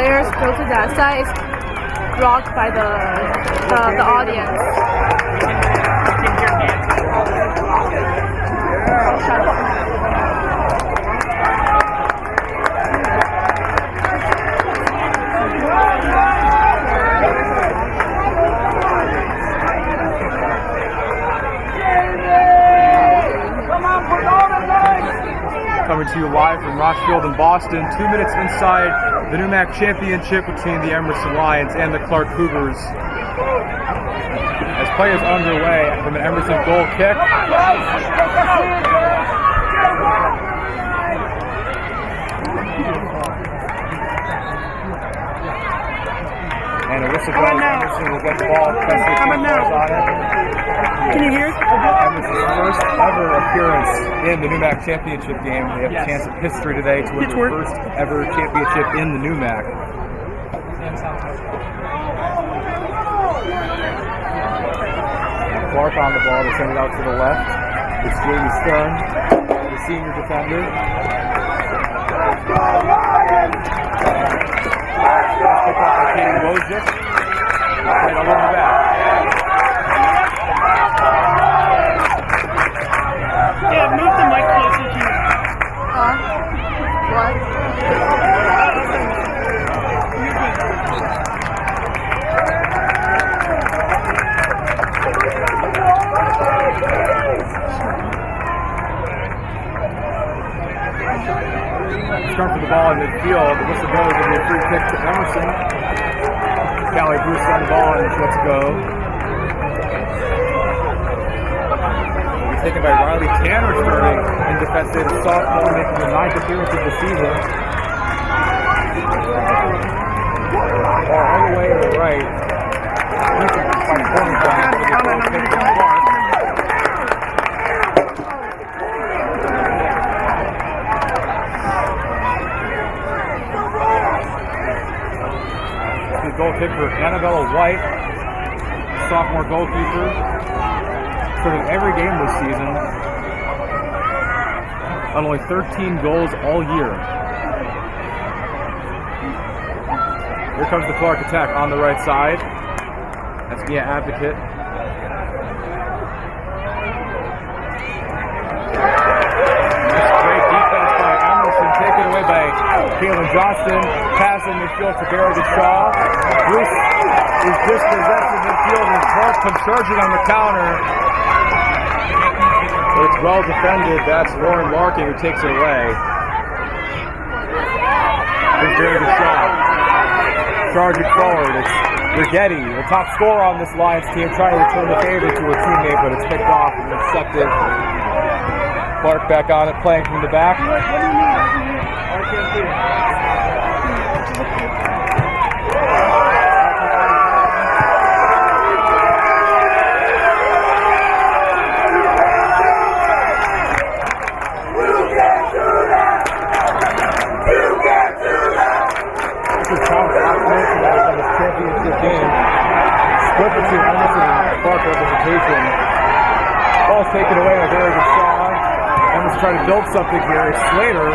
players go to that side is blocked by the audience. Coming to you live from Rochfield in Boston, 2 minutes inside the NEWMAC championship between the Emerson Lions and the Clark Cougars. As play is underway from an Emerson goal kick. And a whistle goes. Emerson will get the ball. Can you hear? Emerson's first ever appearance in the NEWMAC championship game. They have a chance at history today to win their first ever championship in the NEWMAC. Clark on the ball to send it out to the left. It's Jamie Stern, the senior defender. Pick up by Katie Wojcik. Right along the back. Yeah, move the mic closer to you. What? Start for the ball in midfield. The whistle goes. It'll be a free kick to Emerson. Callie Bruce on the ball and let's go. Will be taken by Riley Tanner starting in defense. A sophomore making the 9th appearance of the season. Ball all the way to the right. Goal kick for Annabella White, sophomore goalkeeper. Started every game this season. On only 13 goals all year. Here comes the Clark attack on the right side. That's Mia Advocate. Great defense by Emerson, taken away by Kaylin Johnston. Passing midfield to Barry Shaw. Bruce is dispossessed in midfield and Clark comes charging on the counter. It's well defended. That's Lauren Larkin who takes it away. Here's Barry Shaw. Charging forward. It's Rigetti, the top scorer on this Lions team, trying to return the favor to a teammate, but it's picked off and intercepted. Clark back on it, playing from the back. Championship game. Split between Emerson and Clark representation. Ball's taken away by Barry Shaw. Emerson's trying to build something here. Slater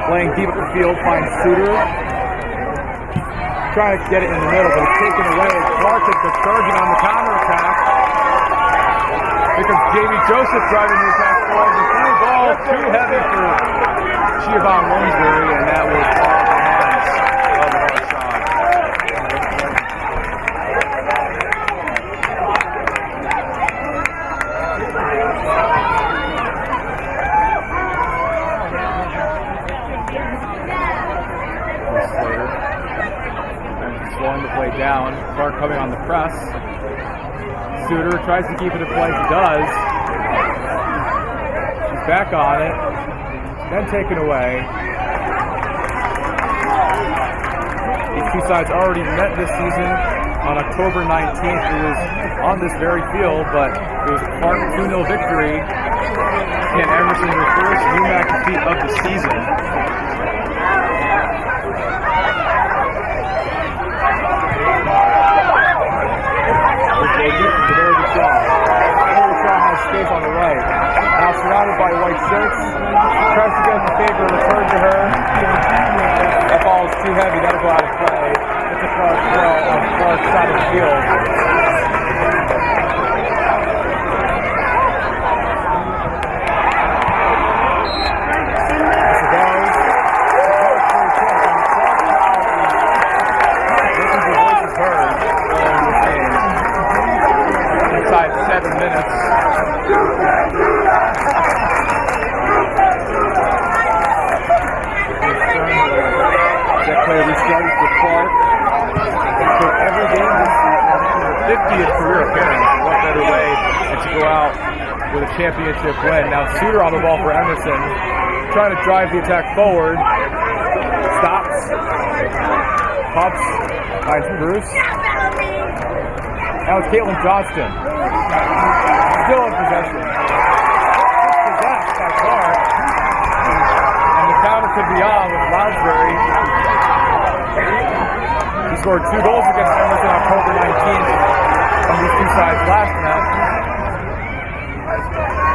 playing deep up the field, finds Suter. Trying to get it in the middle, but it's taken away. Clark is charging on the counterattack. Here comes Jamie Joseph driving the attack forward. The through ball too heavy for Giovanni Longsbury, and that was all the hands of the hard shot. Slater. Slowing the play down. Clark coming on the press. Suter tries to keep it in play. He does. She's back on it. Then taken away. These two sides already met this season on October 19th. It was on this very field, but it was a Clark 2-0 victory. And Emerson their first NEWMAC defeat of the season. Shaw has space on the right. Now surrounded by white shirts. Tries to get the favor returned to her. too heavy, that'll go out of play. It's a Clark throw on Clark's side of the field. Inside 7 minutes. That play restarted for Clark. For every game this season, 50th career appearance. What better way than to go out with a championship win. Now Suter on the ball for Emerson, trying to drive the attack forward. Stops. Pops. Finds Bruce. Now it's Caitlin Johnston. Still in possession. Possessed by Clark. And the counter could be on with Lounsbury. He scored 2 goals against Emerson on October 19th on these two sides last night.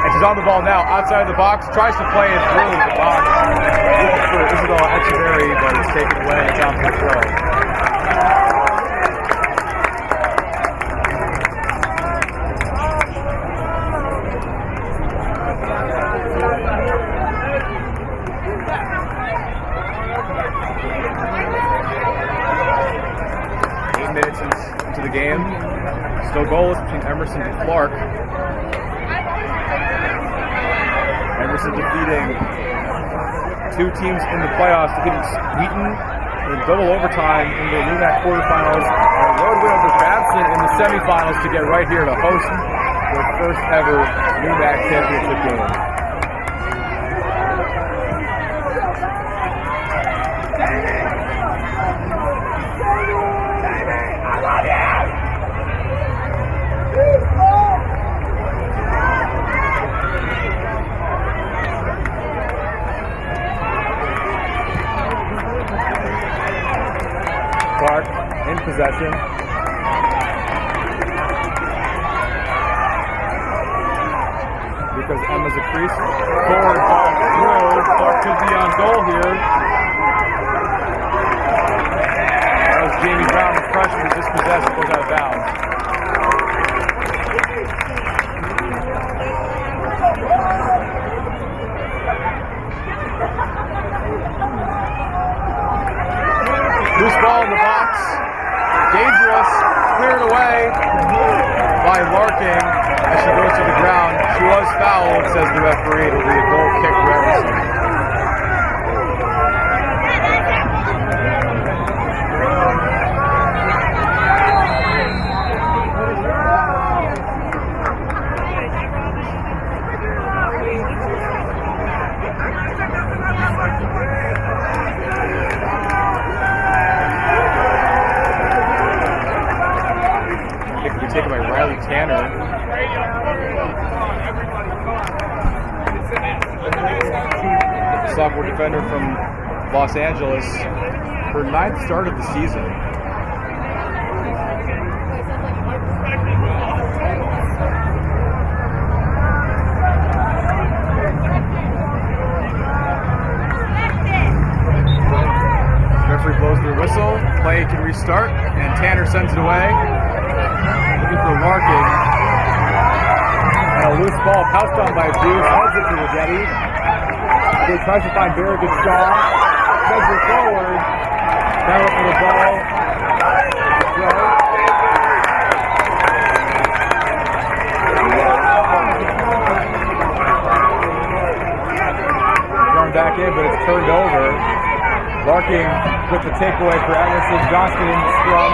And she's on the ball now, outside the box, tries to play it through the box. Looking for Isabella Echeverry, but it's taken away. It's on the throw. 8 minutes into the game. Still goalless between Emerson and Clark. Emerson defeating 2 teams in the playoffs, defeating Wheaton in double overtime in the NEWMAC quarterfinals, and a road win over Babson in the semifinals to get right here to host their first ever NEWMAC championship game. Clark in possession. Because Emma's a crease. Forward ball through. Clark could be on goal here. That was Jamie Brown, the freshman, who dispossessed and goes out of bounds. Loose ball in the box. Dangerous. Cleared away by Larkin as she goes to the ground. She was fouled, says the referee. It'll be a goal kick for Emerson. Taken by Riley Tanner. Sophomore defender from Los Angeles. Her 9th start of the season. Referee blows their whistle. Play can restart, and Tanner sends it away. Looking for Larkin. And a loose ball pounced on by Bruce. Heads it to Rossetti. He tries to find Barrigan Shaw. Sends it forward. Battle for the ball. Throw. Thrown back in, but it's turned over. Larkin with the takeaway for Emerson. Johnston in the scrum.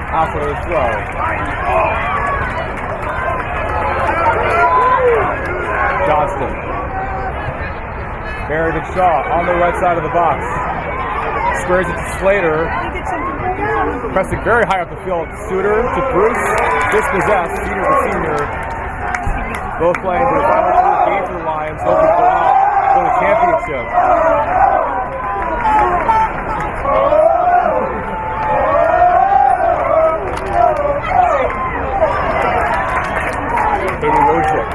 Out for the throw. Johnston. Barrigan Shaw on the right side of the box. Squares it to Slater. Pressing very high up the field. Suter to Bruce. Dispossessed. Senior to senior. Both playing to the final 2 Gaither Lions, hoping to go out for the championship. Katie Wojcik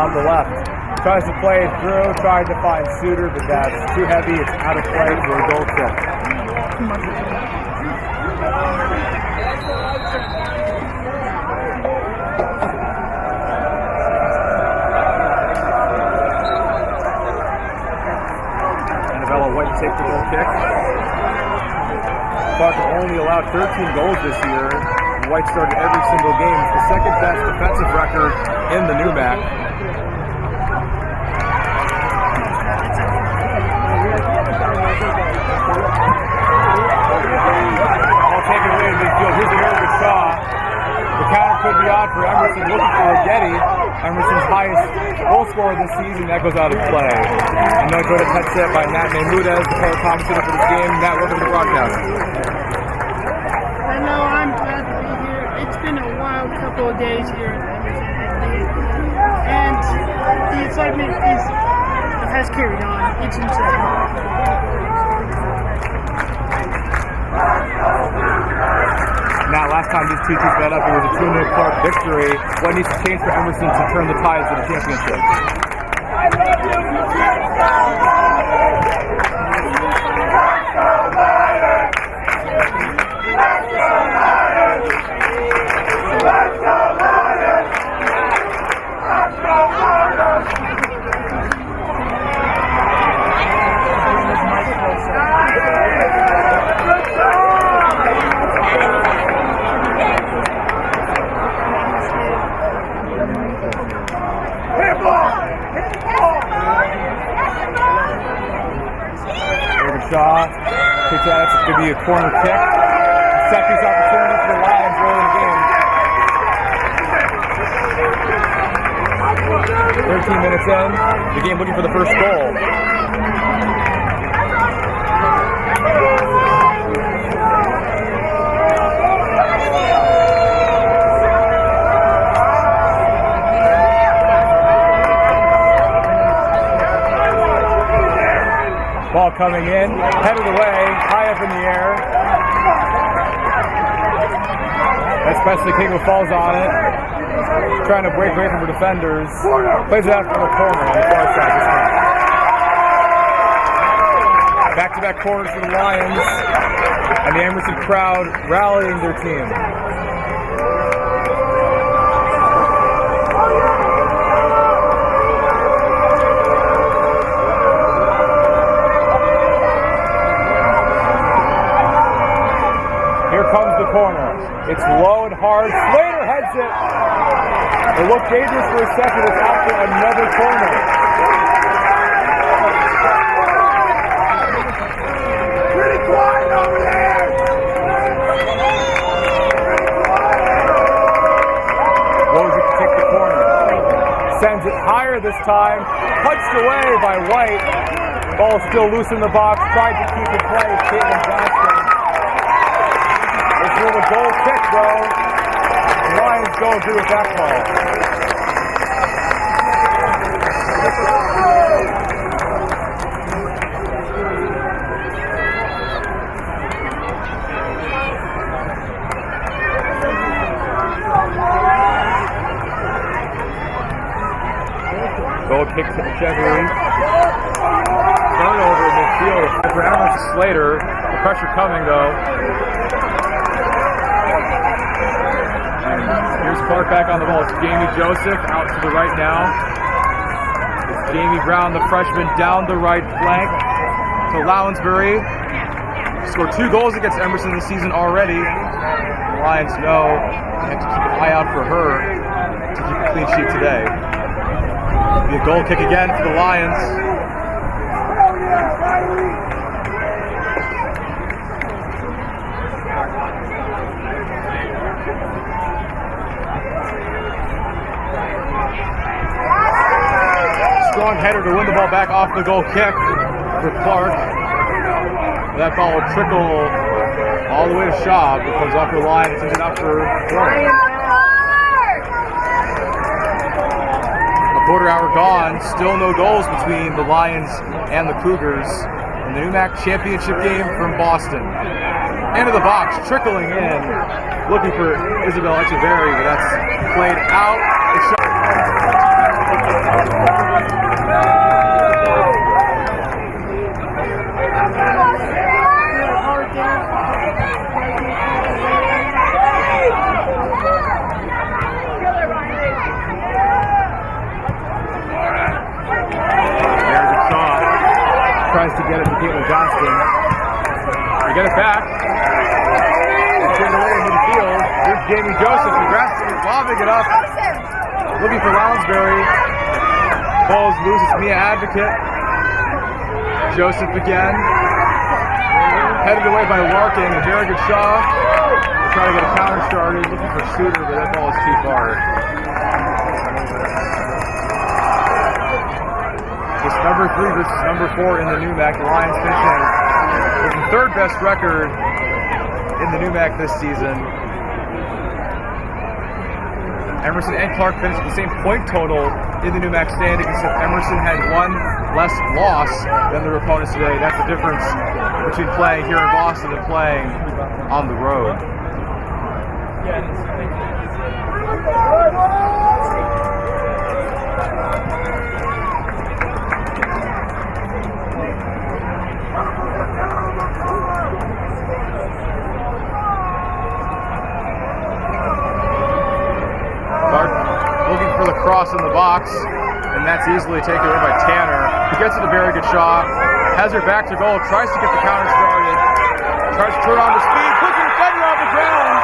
on the left. Tries to play it through, trying to find Suter, but that's too heavy. It's out of play for a goal kick. Annabella White takes the goal kick. Clark has only allowed 13 goals this year. White started every single game. It's the second best defensive record in the NEWMAC. Taken away to midfield. Here's a very good shot. The counter could be on for Emerson, looking for a Getty. Emerson's highest goal scorer this season. That goes out of play. And now go to headset by Matt Maymudes, the color commentator for this game. Matt, welcome to the broadcast. I know, I'm glad to be here. It's been a wild couple of days here at Emerson. And the excitement has carried on. It's insane. Now, last time these two teams met up, it was a 2-0 Clark victory. What needs to change for Emerson to turn the tides of the championship? Shaw kicks out. It's going to be a corner kick. Set piece opportunity for the Lions early in the game. 13 minutes in, the game looking for the first goal. Ball coming in, headed away, high up in the air. Especially King falls on it, trying to break away from the defenders. Plays it out from the corner on the far side this time. Back-to-back corners for the Lions, and the Emerson crowd rallying their team. Corner. It's low and hard. Slater heads it. It looked dangerous for a second. It's after another corner. Pretty quiet over there. Wojcik to take the corner. Sends it higher this time. Punched away by White. Ball still loose in the box. Tried to keep it play. Caitlin Johnston. With a goal kick, though. The Lions don't agree with that call. Goal kick to the Chevrolet. Turnover in midfield for Emerson Slater. The pressure coming, though. Here's Clark back on the ball. It's Jamie Joseph out to the right now. It's Jamie Brown, the freshman, down the right flank to Lounsbury. Scored 2 goals against Emerson this season already. The Lions know they have to keep an eye out for her to keep a clean sheet today. Be a goal kick again for the Lions. Strong header to win the ball back off the goal kick for Clark. That ball will trickle all the way to Shaw. It comes off the line, sends it out for Clark. A quarter hour gone, still no goals between the Lions and the Cougars in the NEWMAC championship game from Boston. Into the box, trickling in, looking for Isabel Echeverry, but that's played out. tries to get it to Caitlin Johnston. They get it back. It's given away in midfield. Here's Jamie Joseph. Lobbing it up. Looking for Lounsbury. Balls loose. It's Mia Advocate. Joseph again. Headed away by Larkin. A very good shot. They're trying to get a counter started. Looking for Suter, but that ball is too far. It's number 3 versus number 4 in the NEWMAC. The Lions finishing with the 3rd best record in the NEWMAC this season. Emerson and Clark finished the same point total in the NEWMAC standings, except Emerson had 1 less loss than their opponents today. That's the difference between playing here in Boston and playing on the road. Looking for the cross in the box, and that's easily taken away by Tanner. He gets it a very good shot, has her back to goal, tries to get the counter started, tries to turn on the speed, puts the defender on the ground,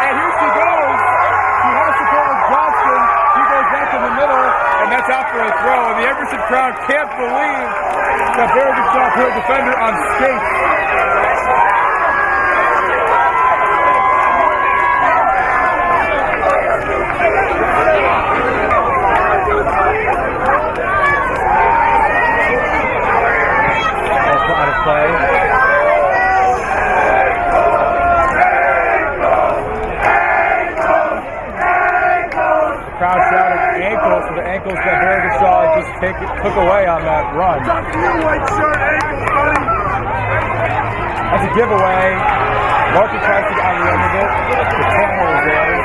and here she goes. She has support with Johnston. She goes back to the middle, and that's out for a throw. And the Emerson crowd can't believe that very good shot to her defender on skates. Play. The crowd shouted ankles, so the ankles that very good shot just took away on that run. That's a giveaway. Larkin tries to get on the end of it. The Tanner is there.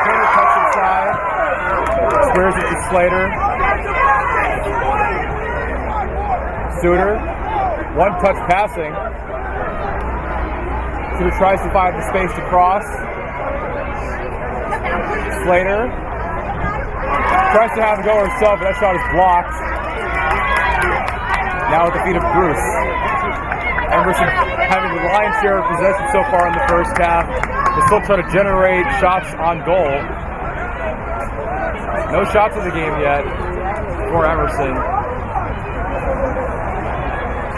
Tanner cuts inside. Squares it to Slater. Suter. 1-touch passing. Suter tries to find the space to cross. Slater tries to have a go herself, but that shot is blocked. Now at the feet of Bruce. Emerson having the lion's share of possession so far in the first half. They're still trying to generate shots on goal. No shots in the game yet for Emerson.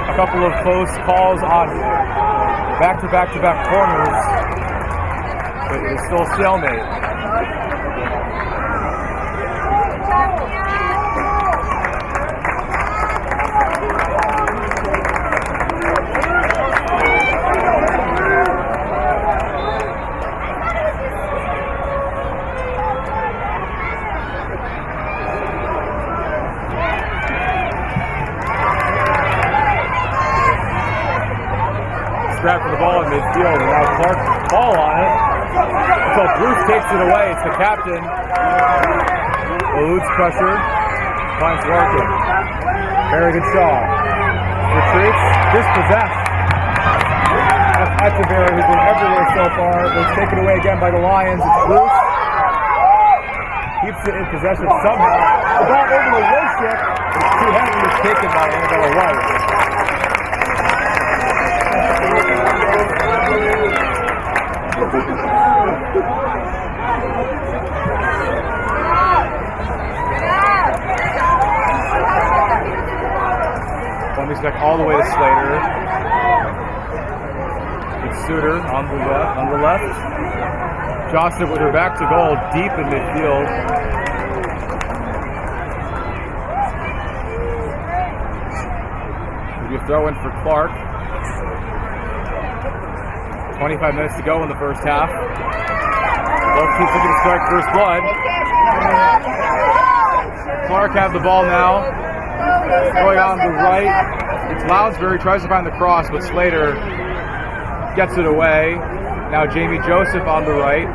A couple of close calls on back-to-back-to-back corners, but it is still a stalemate. Grab for the ball in midfield, and now Clark ball on it. So Bruce takes it away. It's the captain. Eludes pressure. Finds Larkin. Very good shot. Retreats. Dispossessed. That's Echeverry, who's been everywhere so far. It's taken away again by the Lions. It's Bruce. Keeps it in possession somehow. The ball over the worship. It's too heavy. It's taken by Annabella White. Columbus back all the way to Slater. It's Suter on the left. Johnston with her back to goal, deep in midfield. Maybe a throw in for Clark. 25 minutes to go in the first half. Both teams looking to strike first blood. Clark have the ball now. Going on the right. It's Lounsbury, tries to find the cross, but Slater gets it away. Now Jamie Joseph on the right.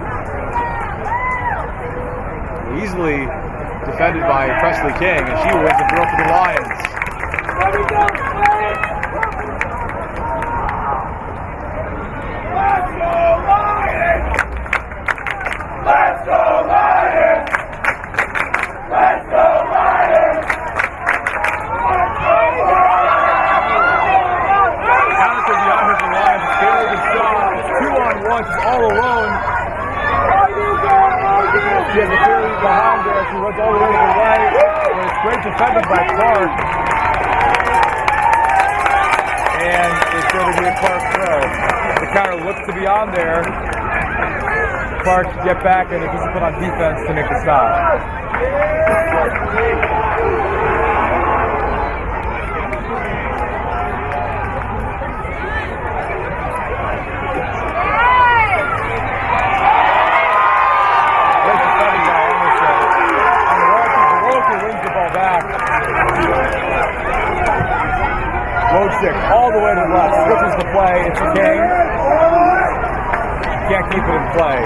Easily defended by Presley King, and she wins the throw for the Lions. Let's go Lions! Let's go Lions! Let's go Lions! Maymudes all the way to the right. It's great defending by Clark. And it's going to be a Clark throw. The counter looks to be on there. Clark get back and he's put on defense to make the stop. Great defending by Emerson. On the right, Rotch wins the ball back. Rotch all the way to the left, switches the play. It's a game. Can't keep it in play.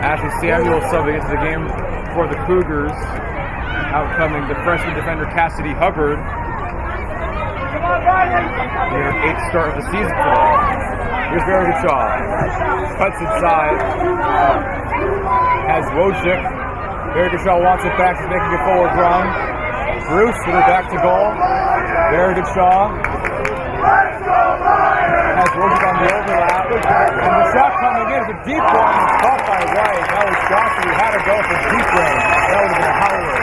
Ashley Samuel subbing into the game for the Cougars. Outcoming the freshman defender Cassidy Hubbard. Their 8th start of the season today. Here's Very Good Shaw. Cuts inside. Has Wojcik. Very Good Shaw wants it back. He's making a forward run. Bruce with it back to goal. Very Good Shaw. Has Wojcik on the overlap. And the shot coming in is a deep one. Caught by White. That was Johnson who had to go for deep range. That would have been a howler.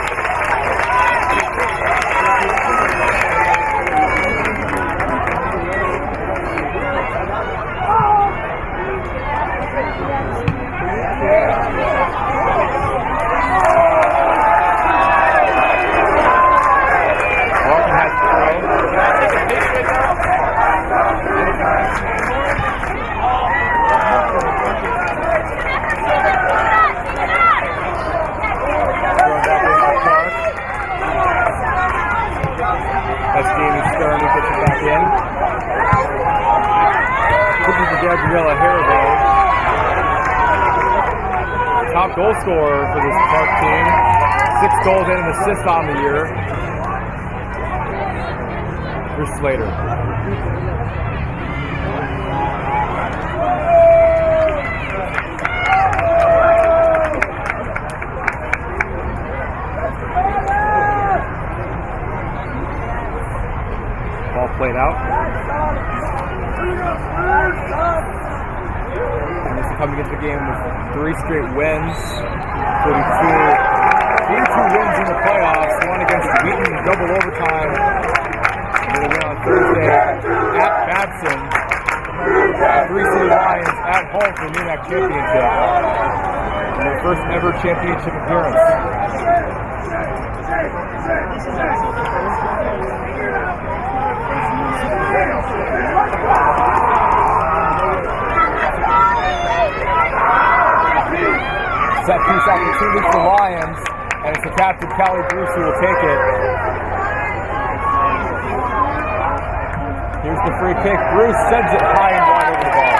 Top goal scorer for this Clark team. 6 goals and an assist on the year. Here's Slater. Ball played out. Coming into the game with 3 straight wins, including 2 wins in the playoffs, one against Wheaton in double overtime. They win on Thursday at Batson. 3-seed Lions at home for the NEWMAC championship. And their first ever championship appearance. Set piece opportunity for Lions, and it's the captain, Callie Bruce, who will take it. Here's the free kick. Bruce sends it high and wide over the ball.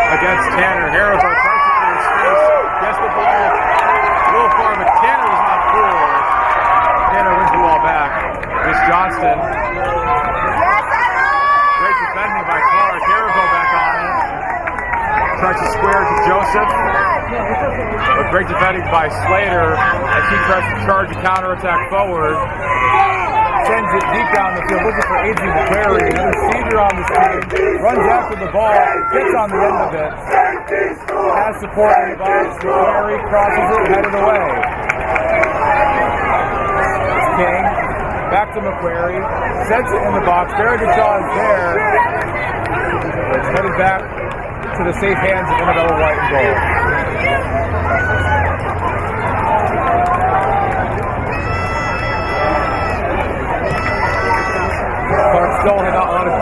Against Tanner. Harrow's on perfectly his face. Gets the ball a little far, but Tanner was not fooled. Tanner wins the ball back. Here's Johnston. Great defending by Clark. Harrow back on it. Tries to square to Joseph. But great defending by Slater as he tries to charge a counterattack forward. Sends it deep down the field, looking for A.J. McQuarrie. Another senior on this team. Runs after the ball, gets on the end of it. Has support in the box. McQuarrie crosses it, headed away. It's King. Back to McQuarrie. Sets it in the box. Very Good Shaw is there. It's headed back to the safe hands of Annabella White and goal.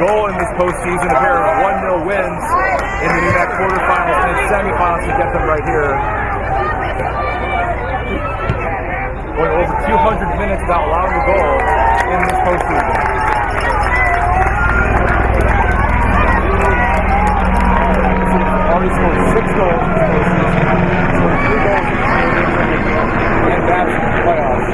goal in this postseason, a pair of 1-0 wins in the NEWMAC quarterfinals and semifinals to get them right here. Going over 200 minutes without allowing a goal in this postseason. Already scored 6 goals in this postseason. Scored 3 goals in the game, and that's in the playoffs.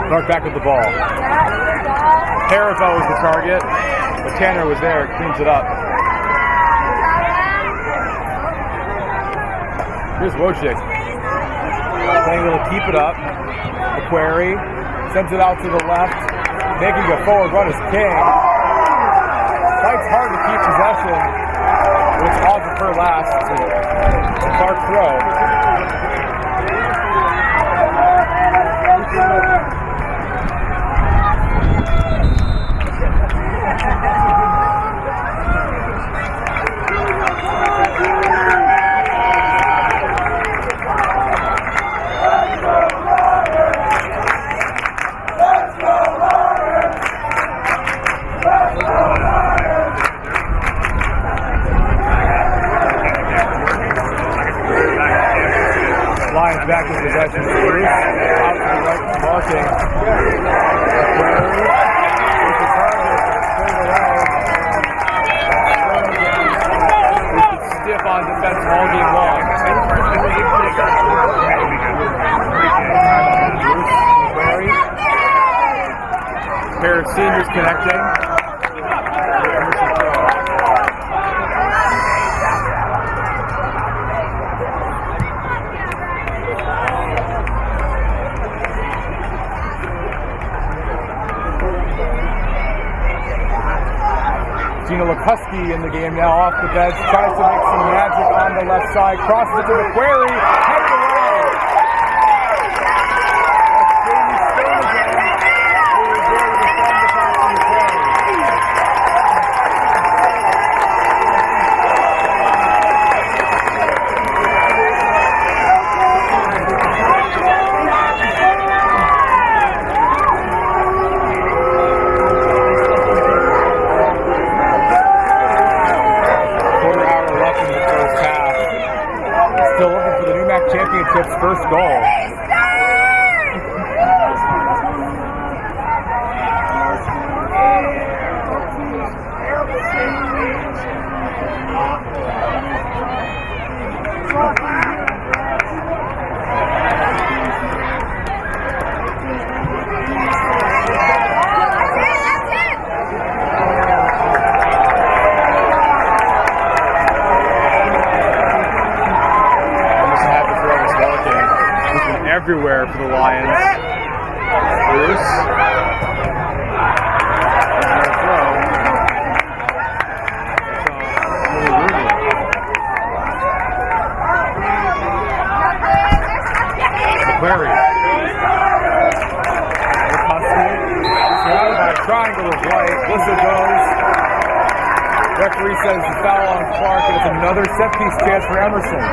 Clark back with the ball. Parafel was the target, but Tanner was there, cleans it up. Here's Wojcik. Playing able to keep it up. McQuarrie sends it out to the left, making a forward run is King. Fights hard to keep possession, but it's off of her last. Clark throw. Back in possession. Bruce out to the right, marking. Stiff on defense all game long. Bruce, pair of seniors connecting. Husky in the game now off the bench, tries to make some magic on the left side, crosses it to McQuarrie, headed away. That's Jamie Stone again, who is there to defend the pass to McQuarrie. Championship's first goal. Everywhere for the Lions. Bruce. Throw. McQuarrie. Surrounded by a triangle of white. Whistle goes. Referee says the foul on Clark, and it's another set-piece chance for Emerson.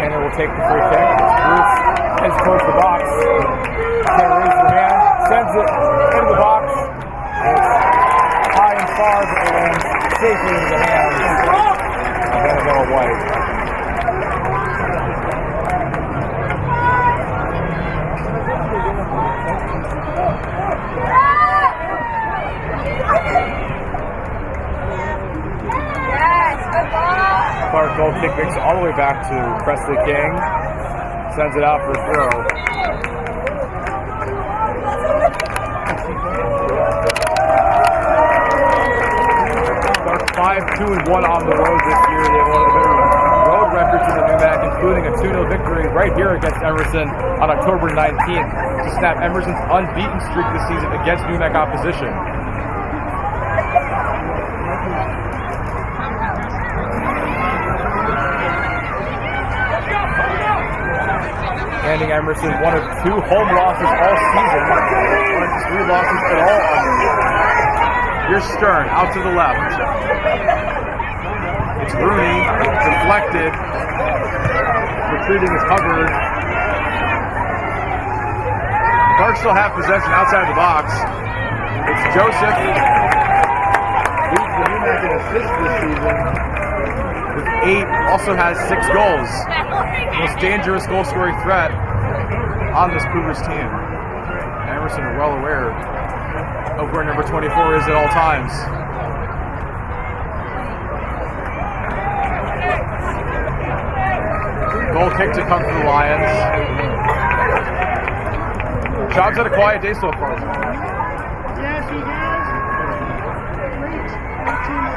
Tanner will take the free kick. Bruce heads towards the box. Tanner raises her hand, sends it into the box. It's high and far, but it lands safely into the hands of Annabelle White. Clark goal kick makes it all the way back to Presley King. Sends it out for a throw. Clark 5-2-1 on the road this year. They have one of the better road records in the NEWMAC, including a 2-0 victory right here against Emerson on October 19th to snap Emerson's unbeaten streak this season against NEWMAC opposition. Handing Emerson, one of 2 home losses all season. One of 3 losses at all on the year. Here's Stern, out to the left. It's Rooney, deflected. Retreating is Hubbard. Clark still have possession outside the box. It's Joseph. Leads the NEWMAC in assists this season with 8. Also has 6 goals. Most dangerous goal-scoring threat on this Cougars team. Emerson are well aware of where number 24 is at all times. Goal kick to come from the Lions. Sean's had a quiet day so far. Yes, he has. Great team.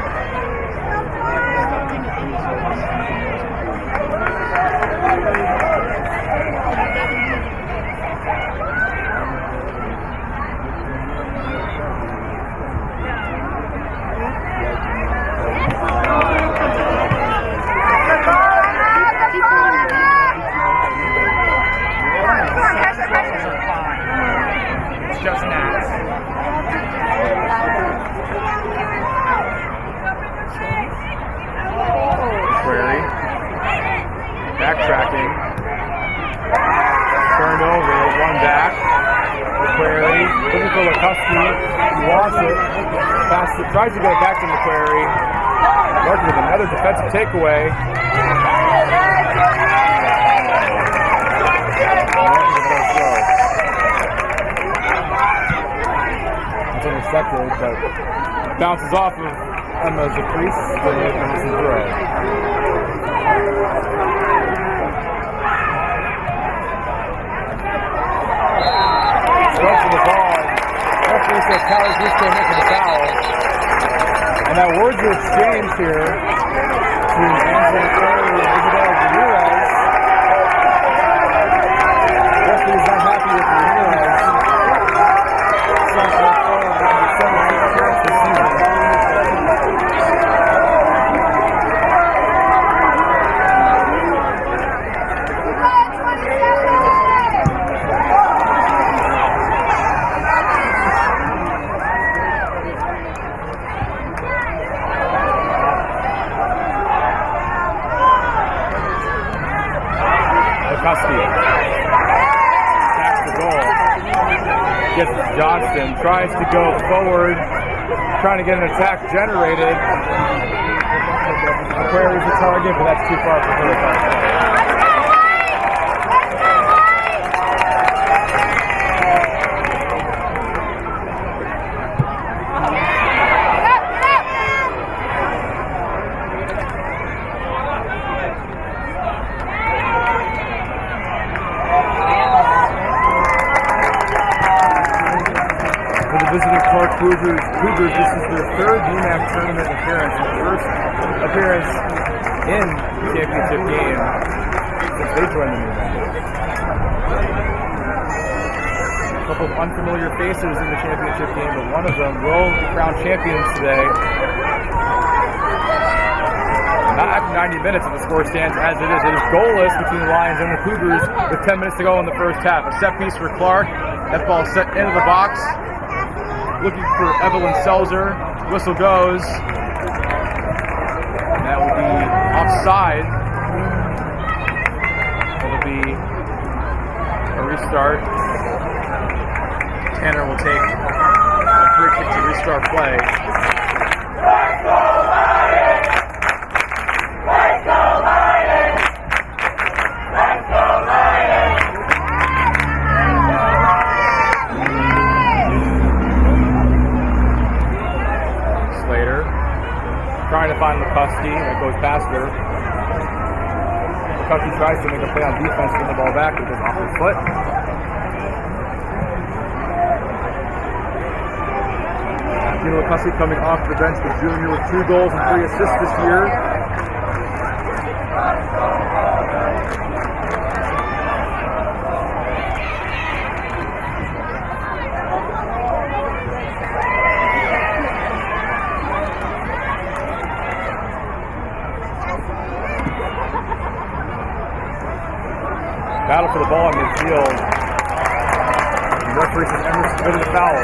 Just Nats. Query. Backtracking. Turned over. 1 back. McQuarrie. Looking for DeCoste. He wants it. Passes it. Tries to get it back to McQuarrie. Working with another defensive takeaway. Intercepted, but bounces off of Emma's crease for the Emerson throw. Strokes to the ball. Referee says Cal's just came in for the foul. And that words are exchanged here between Angela Curry and Isabel Ramirez. Referee is not happy with Ramirez. Attacks the goal. Gets Johnston. Tries to go forward. Trying to get an attack generated. Where is the target? But that's too far for her. Visiting Clark Cougars, this is their 3rd NEWMAC tournament appearance, and first appearance in the championship game since they joined the NEWMAC. A couple of unfamiliar faces in the championship game, but one of them will be crowned champions today. Not after 90 minutes, and the score stands as it is. It is goalless between the Lions and the Cougars with 10 minutes to go in the first half. A set piece for Clark. That ball set into the box. Looking for Evelyn Selzer. Whistle goes. And that will be offside. It'll be a restart. Tanner will take a free kick to restart play. Let's go Lions! Let's go Lions! Let's go Lions! Trying to find DeCoste, that goes past her. DeCoste tries to make a play on defense, get the ball back, it goes off her foot. DeCoste coming off the bench, the junior with 2 goals and 3 assists this year. Battle for the ball in midfield. The referee says Emerson committed the foul.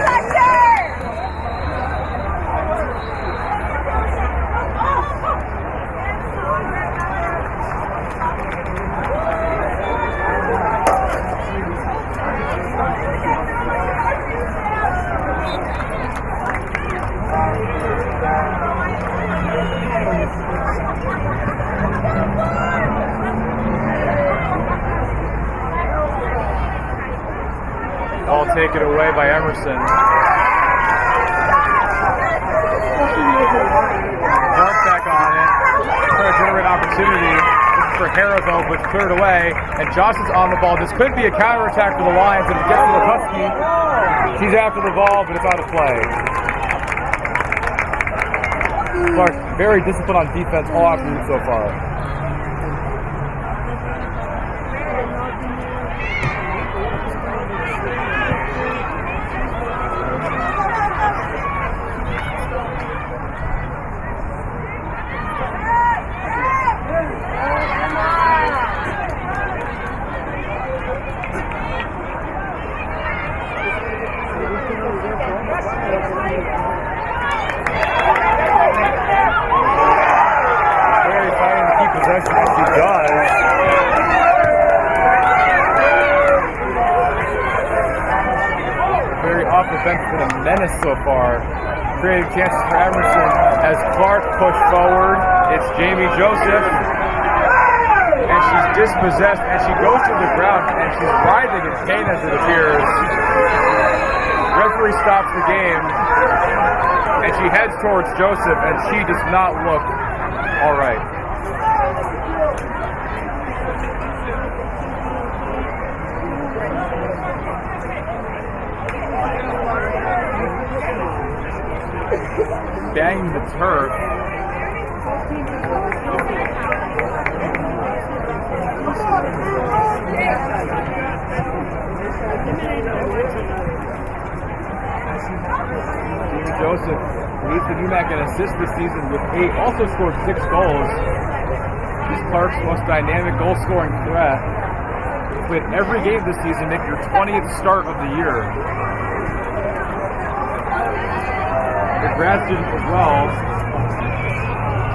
Ball taken away by Emerson. Clark back on it. Trying to generate opportunity. This is for Harrison, which cleared away. And Josh is on the ball. This could be a counterattack for the Lions if it gets to DeCoste. She's after the ball, but it's out of play. Clark very disciplined on defense all afternoon so far. Defense been a menace so far. Creating chances for Emerson as Clark pushed forward. It's Jamie Joseph. And she's dispossessed and she goes to the ground and she's writhing in pain as it appears. Referee stops the game and she heads towards Joseph and she does not look all right. Banging the turf. Joseph leads the NEWMAC in assists this season with 8. Also scored 6 goals. She's Clark's most dynamic goal-scoring threat. With every game this season, make your 20th start of the year. The grad student as well,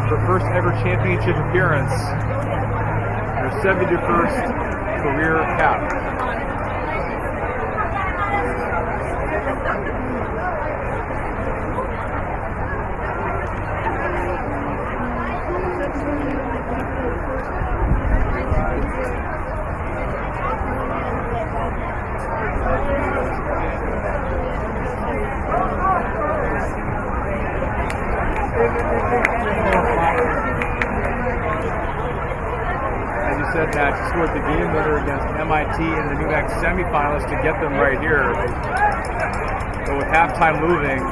her first ever championship appearance, her 71st career cap. As you said, Matt, she scored the game winner against MIT in the NEWMAC semifinals to get them right here. But with halftime moving,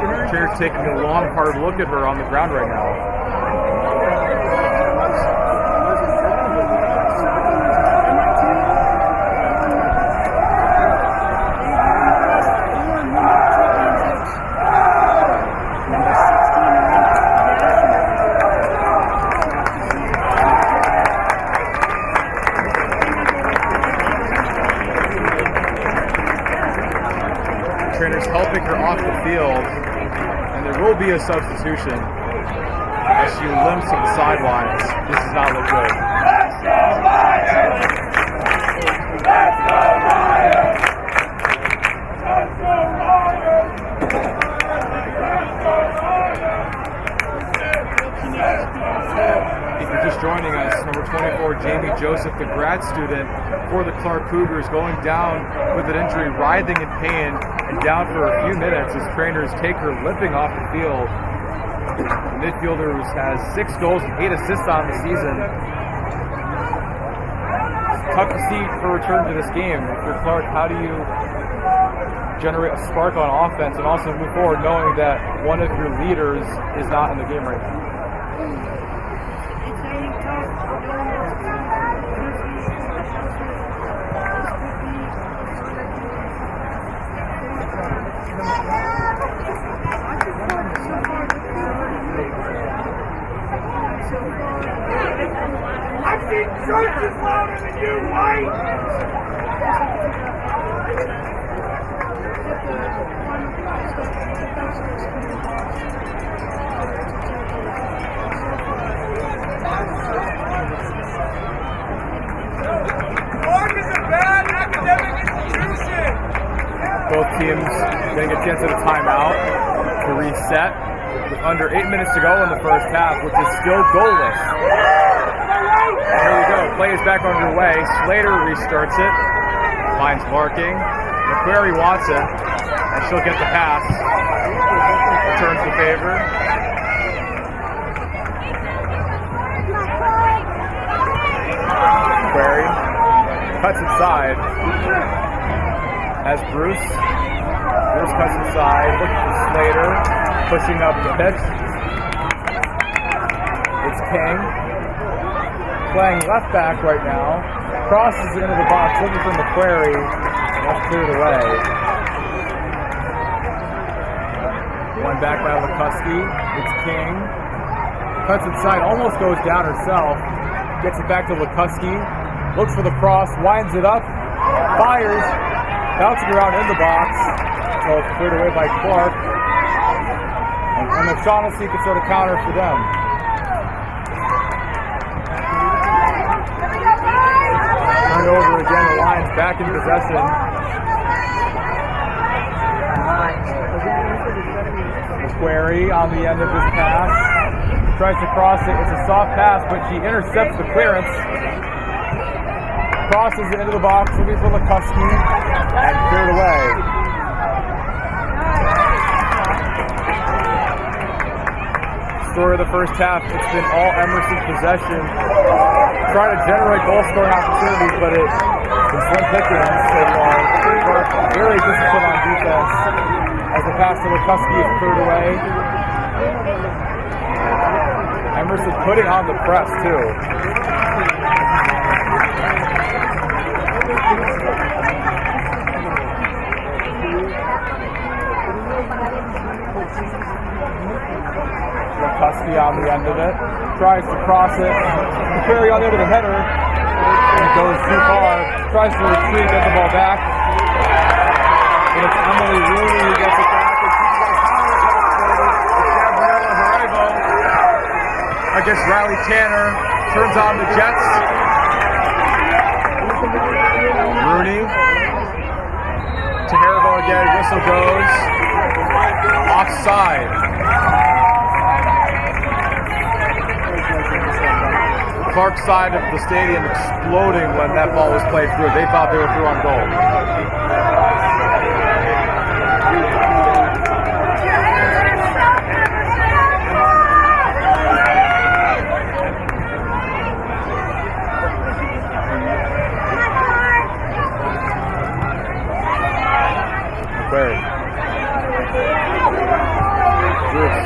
the chair's taking a long, hard look at her on the ground right now. Trainers helping her off the field, and there will be a substitution as she limps to the sidelines. This does not look good. Let's go Lions! Let's go Lions! Let's go Lions! If you're just joining us, number 24, Jamie Joseph, the grad student for the Clark Cougars, going down with an injury, writhing in pain, and down for a few minutes as trainers take her limping off the field. The midfielder has 6 goals and 8 assists on the season. It's tough to see her return to this game. For Clark, how do you generate a spark on offense and also move forward knowing that one of your leaders is not in the game right now? church is louder than you, white! Clark is a bad academic institution! Both teams getting a chance at a timeout to reset with under 8 minutes to go in the first half, which is still goalless. Here we go. Play is back underway. Slater restarts it. Finds marking. McQuarrie wants it, and she'll get the pass. Returns the favor. McQuarrie cuts inside. Has Bruce. Bruce cuts inside. Looking for Slater. Pushing up the pitch. It's King. Playing left back right now. Crosses into the box, looking for McQuarrie. That's cleared away. One back by DeCoste. It's King. Cuts inside, almost goes down herself. Gets it back to DeCoste. Looks for the cross, winds it up. Fires. Bouncing around in the box. So it's cleared away by Clark. And O'Shaughnessy can sort of counter for them. Turned over again, the Lions back in possession. McQuarrie on the end of this pass. Tries to cross it. It's a soft pass, but she intercepts the clearance. Crosses it into the box, looking for DeCoste, and cleared away. Story of the first half, it's been all Emerson possession. Trying to generate goal-scoring opportunities, but it's been slim pickings so far. Very disciplined on defense as the pass to DeCoste is cleared away. Emerson putting on the press, too. DeCoste on the end of it. Tries to cross it. McQuarrie on the end of the header. And goes too far. Tries to retreat, get the ball back. And it's Emily Rooney who gets it back. And she's got a counter. It's Gabriella Haribo against Riley Tanner. Turns on the Jets. Rooney. To Haribo again. Whistle goes. Offside. Clark side of the stadium exploding when that ball was played through. They thought they were through on goal. McQuarrie. Bruce.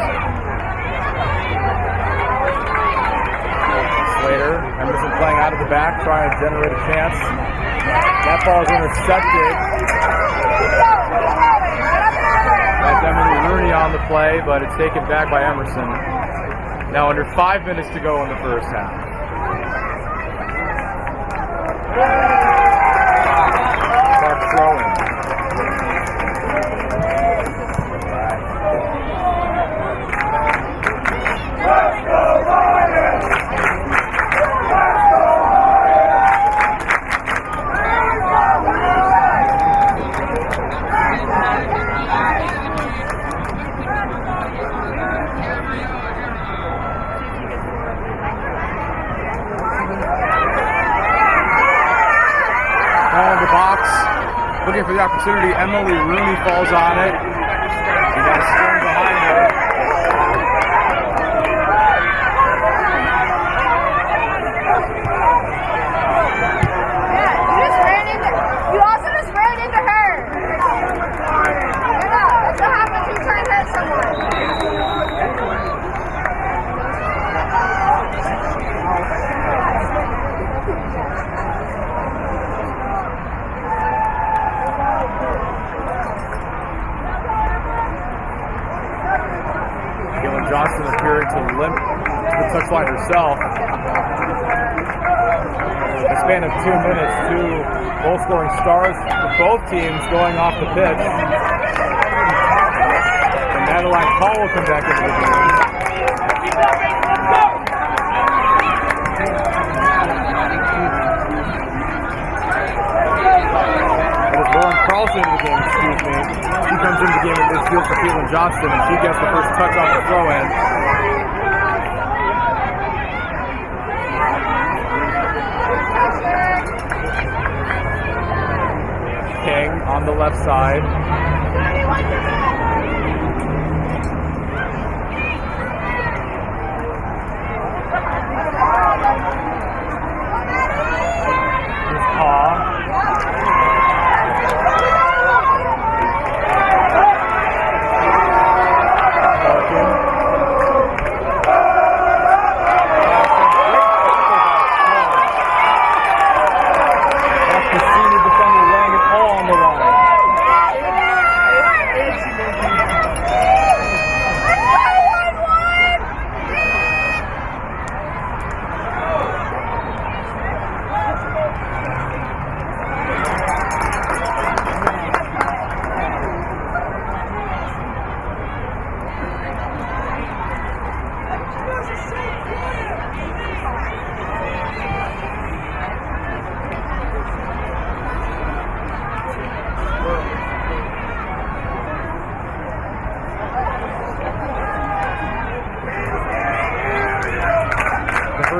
Slater. Emerson playing out of the back, trying to generate a chance. That ball is intercepted. That's Emily Rooney on the play, but it's taken back by Emerson. Now under 5 minutes to go in the first half. Clark throwing. Looking for the opportunity, Emily Rooney falls on it. She got a string behind her. You also just ran into her. That's what happens when you try and hit someone. Johnson appearing to limp to the touchline herself. span of 2 minutes, 2 goal-scoring stars for both teams going off the pitch. And Madeline Call will come back into the game. Carlson into the game, excuse me. She comes into the game in midfield for Caitlin Johnston, and she gets the first touch on the throw-in. King on the left side. Here's Paul.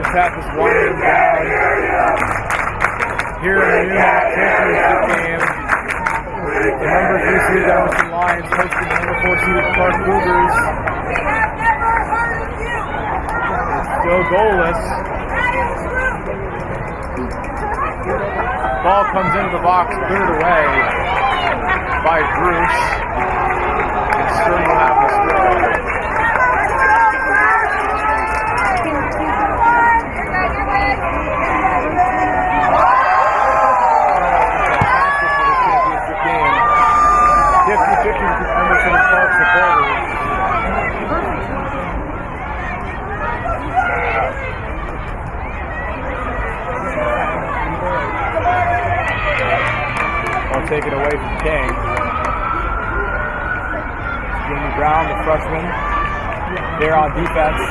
Half is winding down here in the NEWMAC championship game. The number 3 seeded Emerson Lions hosting the number 4 seeded Clark Cougars. Still goalless. Ball comes into the box, cleared away by Bruce. And Stern will have the score. Emerson and Clark supporters. I'll take it away from King. Jamie Brown, the freshman, there on defense.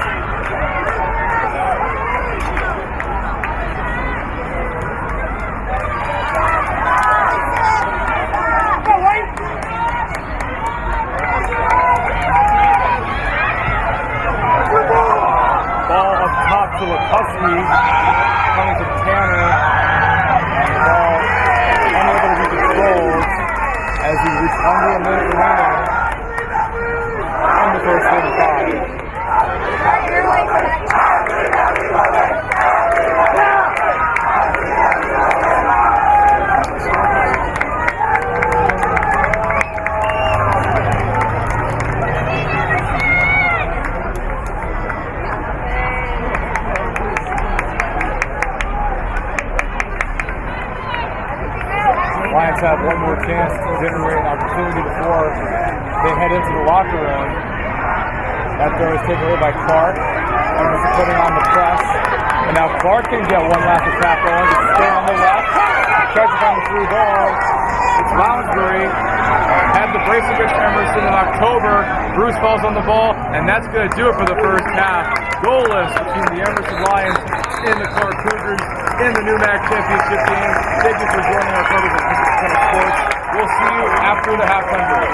To DeCoste, coming to Tanner, and the ball unable to be controlled as he reached under a minute remaining in the first 35. Lions have one more chance to generate an opportunity before they head into the locker room. That throw is taken away by Clark. Emerson putting on the press. And now Clark can get one last attack going. It's stay on the left. Tries to find the through ball. It's Lounsbury. Had the brace against Emerson in October. Bruce falls on the ball, and that's going to do it for the first half. Goalless between the Emerson Lions and the Clark Cougars in the NEWMAC championship game. Thank you for joining our coverage of Sports. We'll see you after the halftime break.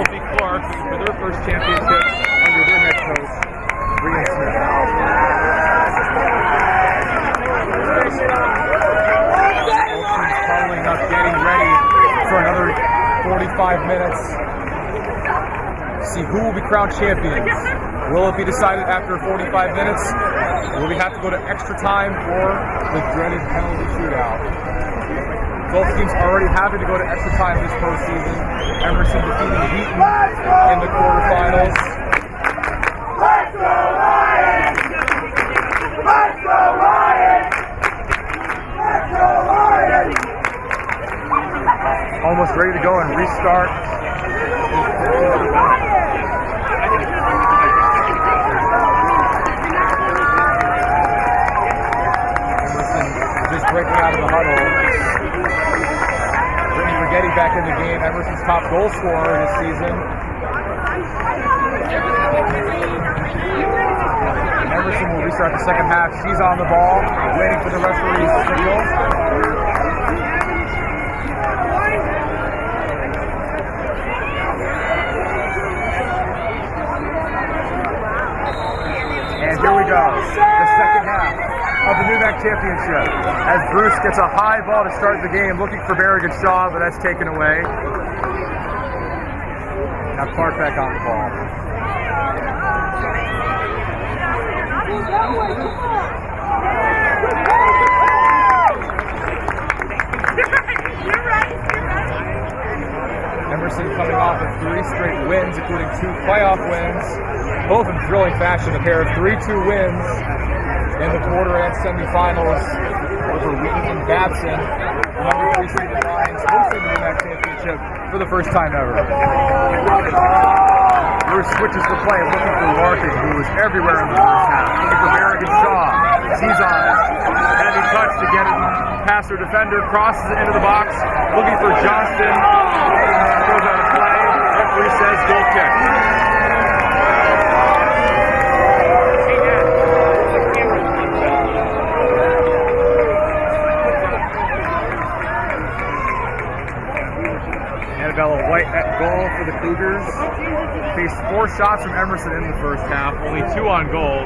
Sophie Clark for their first championship under their head coach, Brian Smith. Following up, getting ready for another 45 minutes. See who will be crowned champions. Will it be decided after 45 minutes? Will we have to go to extra time or the dreaded penalty shootout? Both teams already having to go to extra time this postseason. Emerson defeating Wheaton in the quarterfinals. Let's go Lions! Let's go Lions! Let's go Lions! Almost ready to go and restart. Emerson just breaking out of the huddle. Getting back in the game, Emerson's top goal scorer this season. Emerson will restart the second half. She's on the ball, waiting for the referee's signal. And here we go, the second half of the NEWMAC Championship, as Bruce gets a high ball to start the game, looking for Berrigan Shaw, but that's taken away. Now Clark back on the ball. Emerson coming off of 3 straight wins, including 2 playoff wins, both in thrilling fashion. A pair of 3-2 wins in the quarter and semifinals over Wheaton and Babson. The number 3 seeded Lions hosting the NEWMAC Championship for the first time ever. Bruce switches the play, looking for Larkin, who was everywhere in the first half. Looking for Berrigan Shaw. She's on it. Heavy touch to get it past her defender. Crosses it into the box. Looking for Johnston. Goes out of play. Referee says goal kick. Annabella White at goal for the Cougars. Faced 4 shots from Emerson in the first half, only 2 on goal.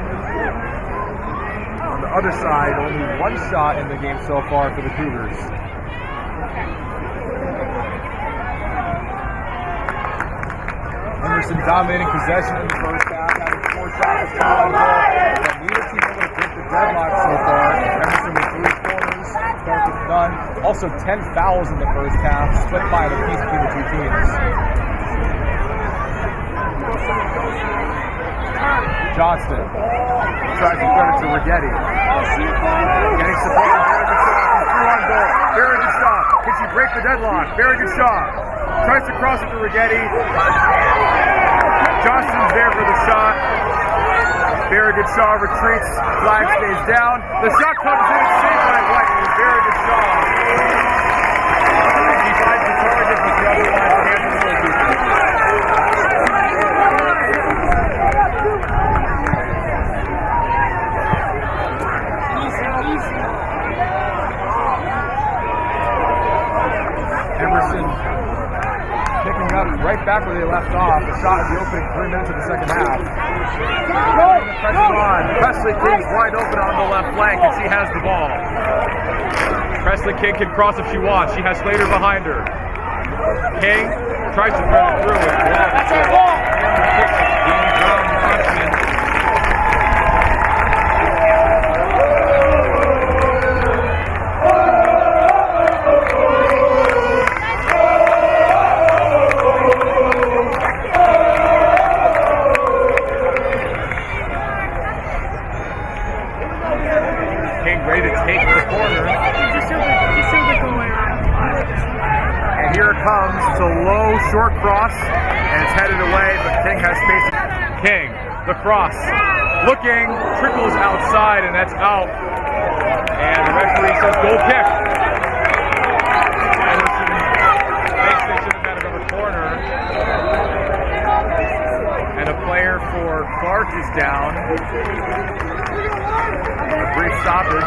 On the other side, only 1 shot in the game so far for the Cougars. Emerson dominating possession in the first half, having 4 shots, 2 on goal. But neither team able to break the deadlock so far. Emerson with 3 corners, start with none. Also 10 fouls in the first half, split by the piece between the 2 teams. Johnston tries to throw it to Rigetti. Getting support from Berrigan Shaw. She's through on goal. Berrigan Shaw. Can she break the deadlock? Berrigan Shaw tries to cross it to Rigetti. Johnston's there for the shot. Berrigan Shaw retreats. Flag stays down. The shot comes in. Saved by White. And Berrigan Shaw. He finds the target, but the other line for hands of the goalkeeper. Emerson picking up right back where they left off. The shot in the opening 3 minutes of the second half. The pressure on. Presley King's wide open on the left flank, and she has the ball. Presley King can cross if she wants. She has Slater behind her. King tries to throw it through it. That's our ball. Short cross, and it's headed away, but King has space. King, the cross, looking, trickles outside, and that's out. And the referee says goal kick. Emerson thinks they should have had another corner. And a player for Clark is down. A brief stoppage.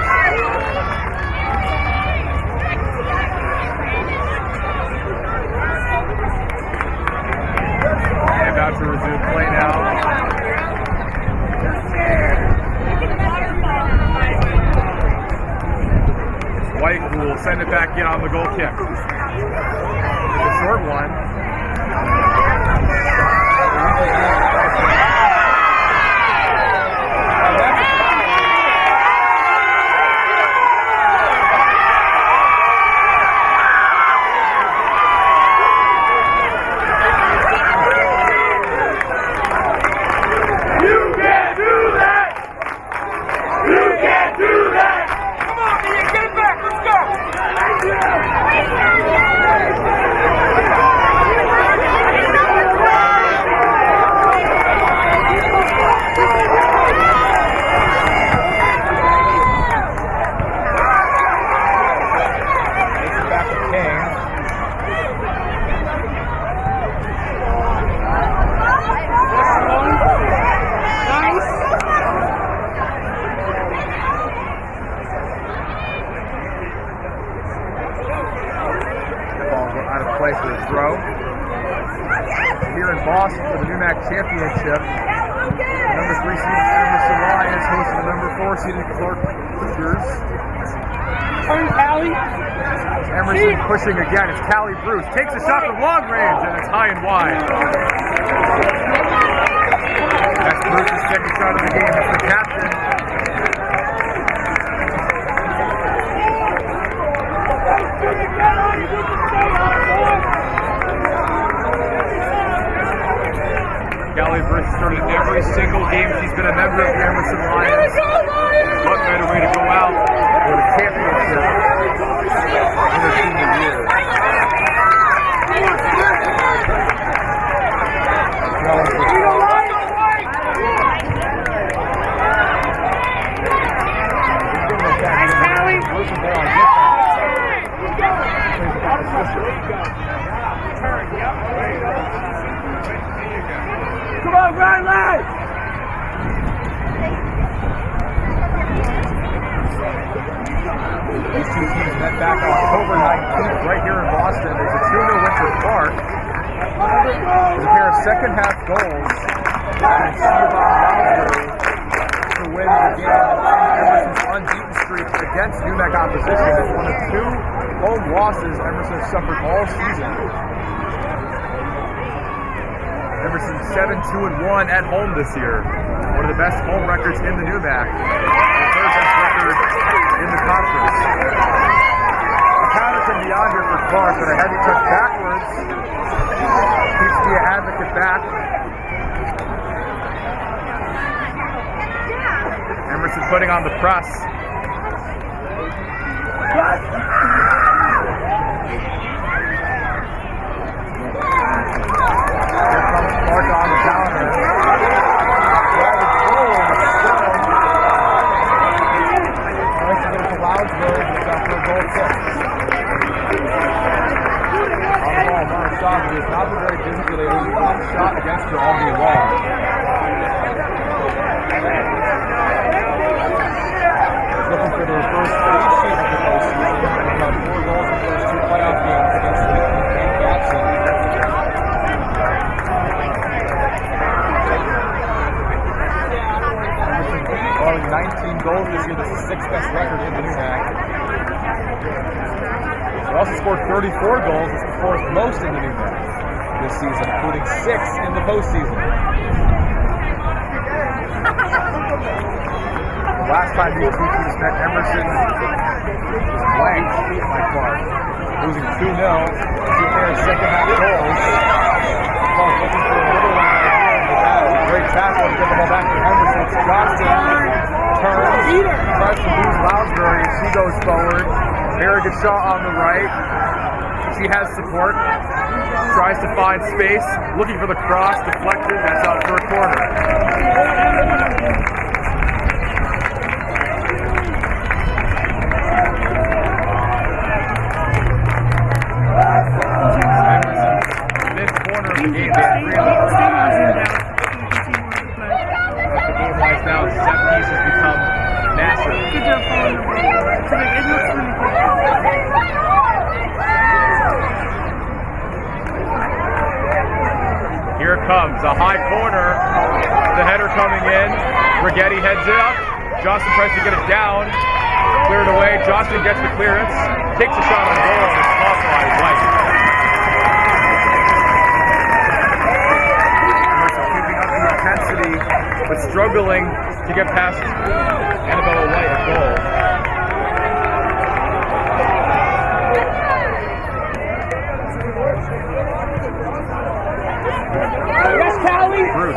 about to resume play now. White will send it back in on the goal kick. A short one. Championship. The number 3 seed Emerson Lions hosting the number 4 seeded Cougars. Emerson pushing again. It's Callie Bruce. Takes a shot from long range and it's high and wide. That's Bruce's second shot of the game. That's the captain. Callie Bruce started every single game she's been a member of the Emerson Lions. What better way to go out with a championship in her senior year? Come on, Riley! These two teams met back on October 19th right here in Boston. There's a 2-0 win for Clark. There's a pair of second-half goals. And to win the game. Emerson's unbeaten streak against NEWMAC opposition is one of 2 home losses Emerson has suffered all season. Emerson 7-2-1 at home this year. One of the best home records in the NEWMAC. The third best record in the conference. The counter from beyond here for Clark, but a heavy touch backwards. Keeps the advocate back. Emerson putting on the press. Clark on the counter. Driving forward. Nice to go to Loudsburg. He's got for a goal kick. On the ball, Mark Stockton has not been very physical. They only one shot against her all game long. Looking for their first 8 sheet of the postseason. About 4 goals in the first 2 playoff games against Levy and Jackson. Scoring 19 goals this year. This is the 6th best record in the NEWMAC. They also scored 34 goals. It's the 4th most in the NEWMAC this season, including 6 in the postseason. The last time these two teams met, Emerson was blanked by Clark, losing 2-0. 2 pair of second-half goals. Clark looking for a little one right here, but that was a great tackle to get the ball back to Emerson. It's Johnson turns, tries to lose Loudsbury, and she goes forward. Very good shot on the right. She has support. Tries to find space, looking for the cross, deflected. That's out for a corner. Here it comes, a high corner. The header coming in. Rigetti heads it up. Johnston tries to get it down. Cleared away. Johnston gets the clearance. Takes a shot on goal and it's caught by White. Keeping up the intensity, but struggling to get past Annabella White at goal. Bruce,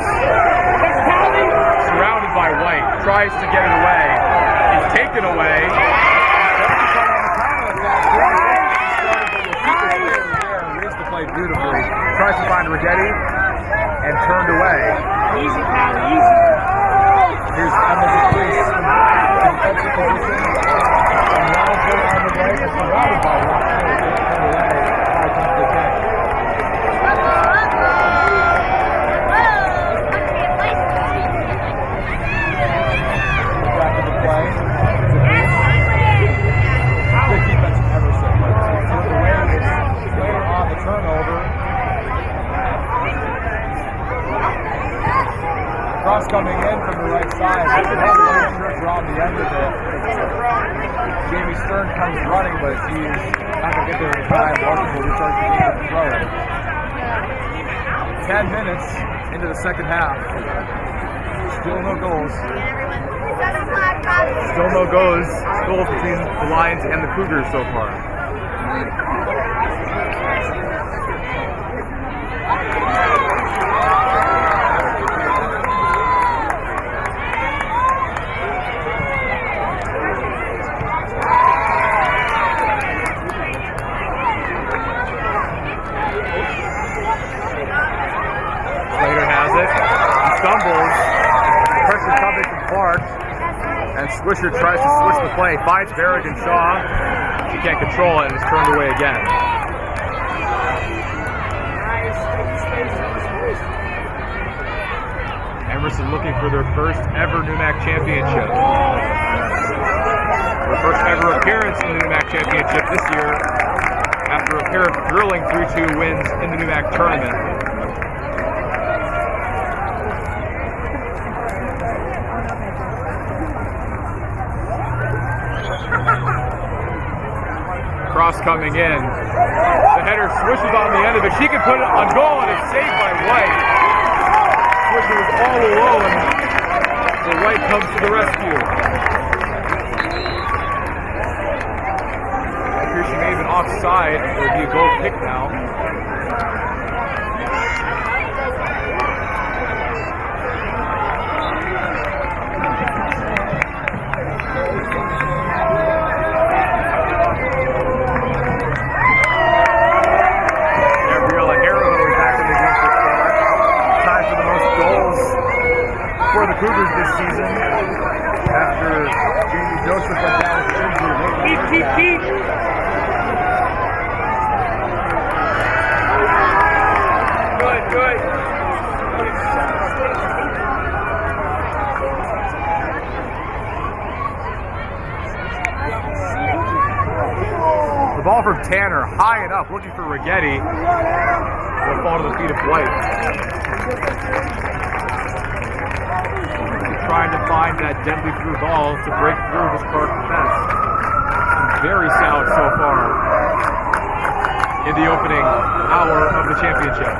surrounded by White, tries to get it away. He's taken away. Reads the play beautifully. Tries to find Rigetti and turned away. Easy, pal, easy. Here's Emerson Police in defensive position. And now they're on the right and surrounded by Rotch. Turned away. 5 times the attack. Good defense from Emerson, but the way it's later on the turnover. Cross coming in from the right side. We're on the end of it. Jamie Stern comes running, but he's not going to get there in time. Washington will restart the game and throw it. 10 minutes into the second half. Still no goals. Still no goals between the Lions and the Cougars so far. Slater has it. He stumbles. Pressure coming from Clark. And Swisher tries to switch the play. Finds Barrick and Shaw. He can't control it and is turned away again. Emerson looking for their first ever NEWMAC championship. Their first ever appearance in the NEWMAC championship this year after a pair of thrilling 3-2 wins in the NEWMAC tournament. Cross coming in. The header swishes on the end of it. She can put it on goal and it's saved by White. Swisher was all alone. So White comes to the rescue. I hear she may have been offside. It'll be a goal kick now. For the Cougars this season, after Jamie Joseph went down with injury. Keep. Good. The ball from Tanner, high and up, looking for Rigetti. It'll fall to the feet of White. Trying to find that deadly through ball to break through this Clark defense. Very sound so far in the opening hour of the championship. 32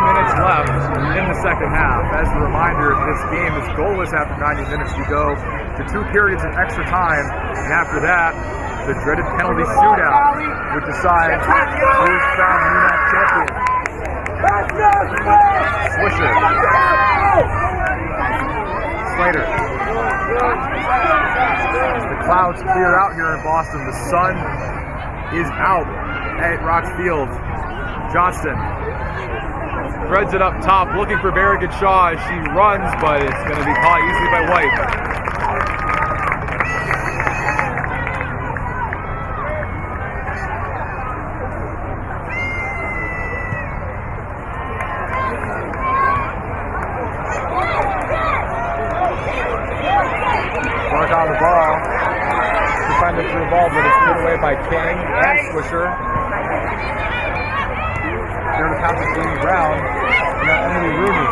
minutes left in the second half. As a reminder, this game is goalless after 90 minutes. You go to 2 periods of extra time, and after that, the dreaded penalty shootout would decide who's crowned NEWMAC champion. Swisher. Slater. The clouds clear out here in Boston. The sun is out at Rotch Field. Johnston threads it up top, looking for Barrick and Shaw as she runs, but it's going to be caught easily by White. On the ball, defended through the ball, but it's put away by King and Swisher. There to pass it to Jamie Brown. And now Emily Rooney.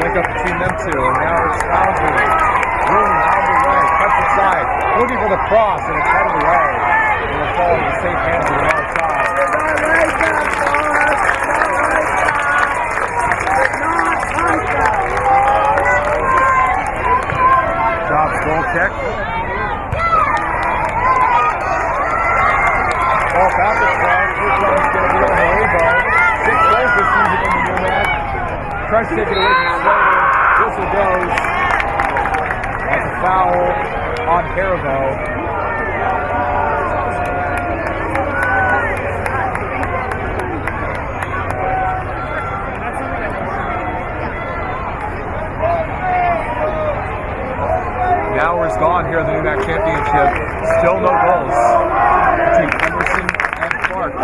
Link up between them two. And now it's Foundry. Rooney on the way. Cuts the side. Looking for the cross. And it's headed away. And it'll fall into the safe hands of the outside. Jobs goal kick. Ball back to Clark. First one is going to be on the elbow. 6 goals this season in the NEWMAC. Tries to take it away from Slater. Whistle goes. That's a foul on Caravo. The hour is gone here in the NEWMAC Championship. Still no goals between Emerson and Clark.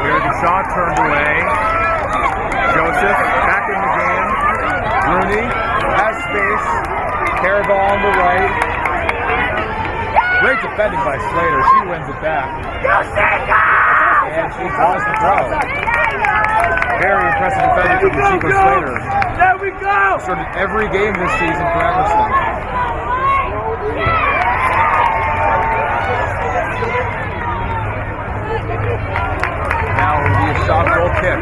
Here DeCoste turned away. Joseph back in the game. Rooney has space. Caraval on the right. Great defending by Slater. She wins it back. And she draws the throw. Very impressive defending from Chico Slater. There we go! Started every game this season for Emerson. Now it will be a shot goal kick.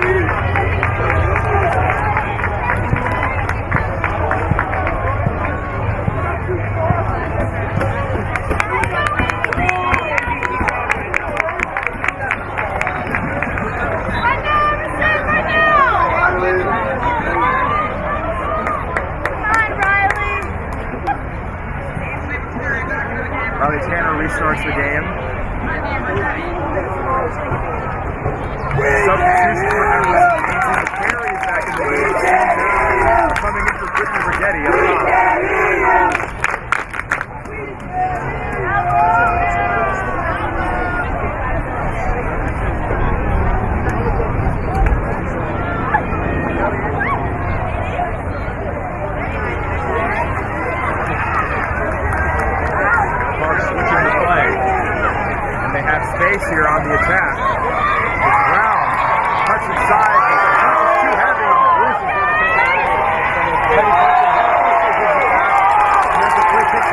Riley Tanner restarts the game. Substitution for Emerson. Carey is back in the game. Coming in for Brittany Rigetti up top. Switching the play. And they have space here on the attack. It's Brown. Cuts inside. It's too heavy. Bruce is going to take it away. So Teddy cuts it back. Gives it back. And there's a free kick for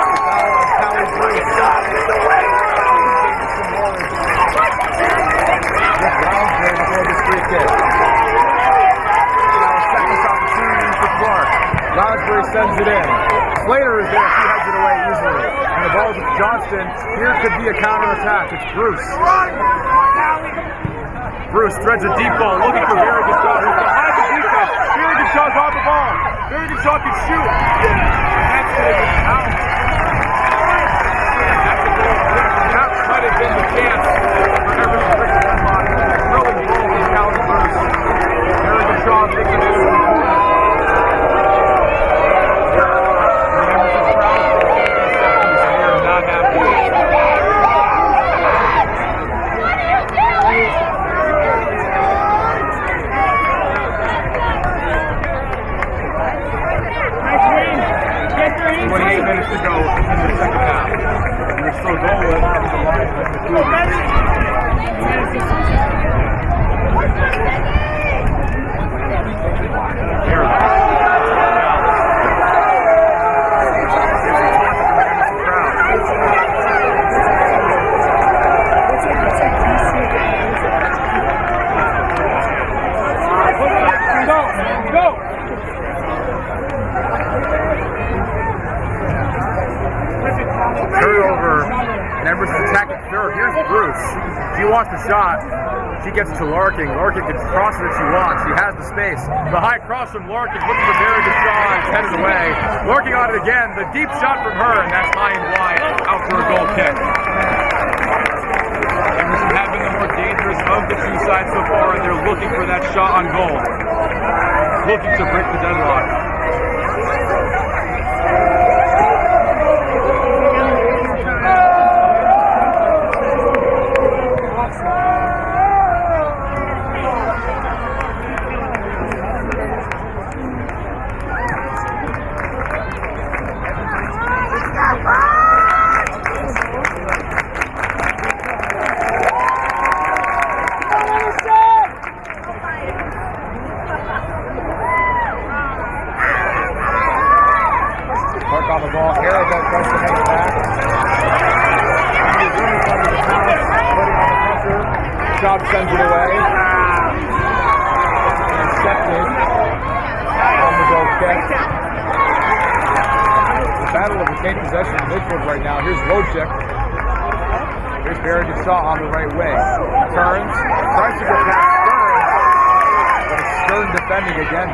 the foul on Callie Bruce. With Brown's there before this free kick. Now a second opportunity for Clark. Lounsbury sends it in. Slater is there. She heads it away easily. And the ball is with Johnston. Here could be a counterattack. It's Bruce. Bruce threads a deep ball, looking for Barry DeCoste. Who's behind the defense. Barry DeCoste on the ball. Barry DeCoste can shoot. That's going to get out. That's a goal. That might have been the chance for Emerson to break the deadlock. A thrilling goal from Callie Bruce. Barry DeCoste takes it over the corner. To go in the second half. And they're still goalless because the line has the Cougars. Turnover, and Emerson attacking third. Here's Bruce. She wants the shot. She gets it to Larkin. Larkin can cross it if she wants. She has the space. The high cross from Larkin, looking for Barry DeCoste, and headed away. Larkin on it again. The deep shot from her, and that's high and wide, out for a goal kick. Emerson have been the more dangerous of the two sides so far, and they're looking for that shot on goal. Looking to break the deadlock. back on the ball. Haribo tries to hang back. He's running under the pounce, putting on the pressure. Job sends it away. Intercepted on the goal kick. The battle of retained possession in midfield right now. Here's Rotch. Here's Barrington Shaw on the right wing. Turns, tries to go past Stern, but it's Stern defending again.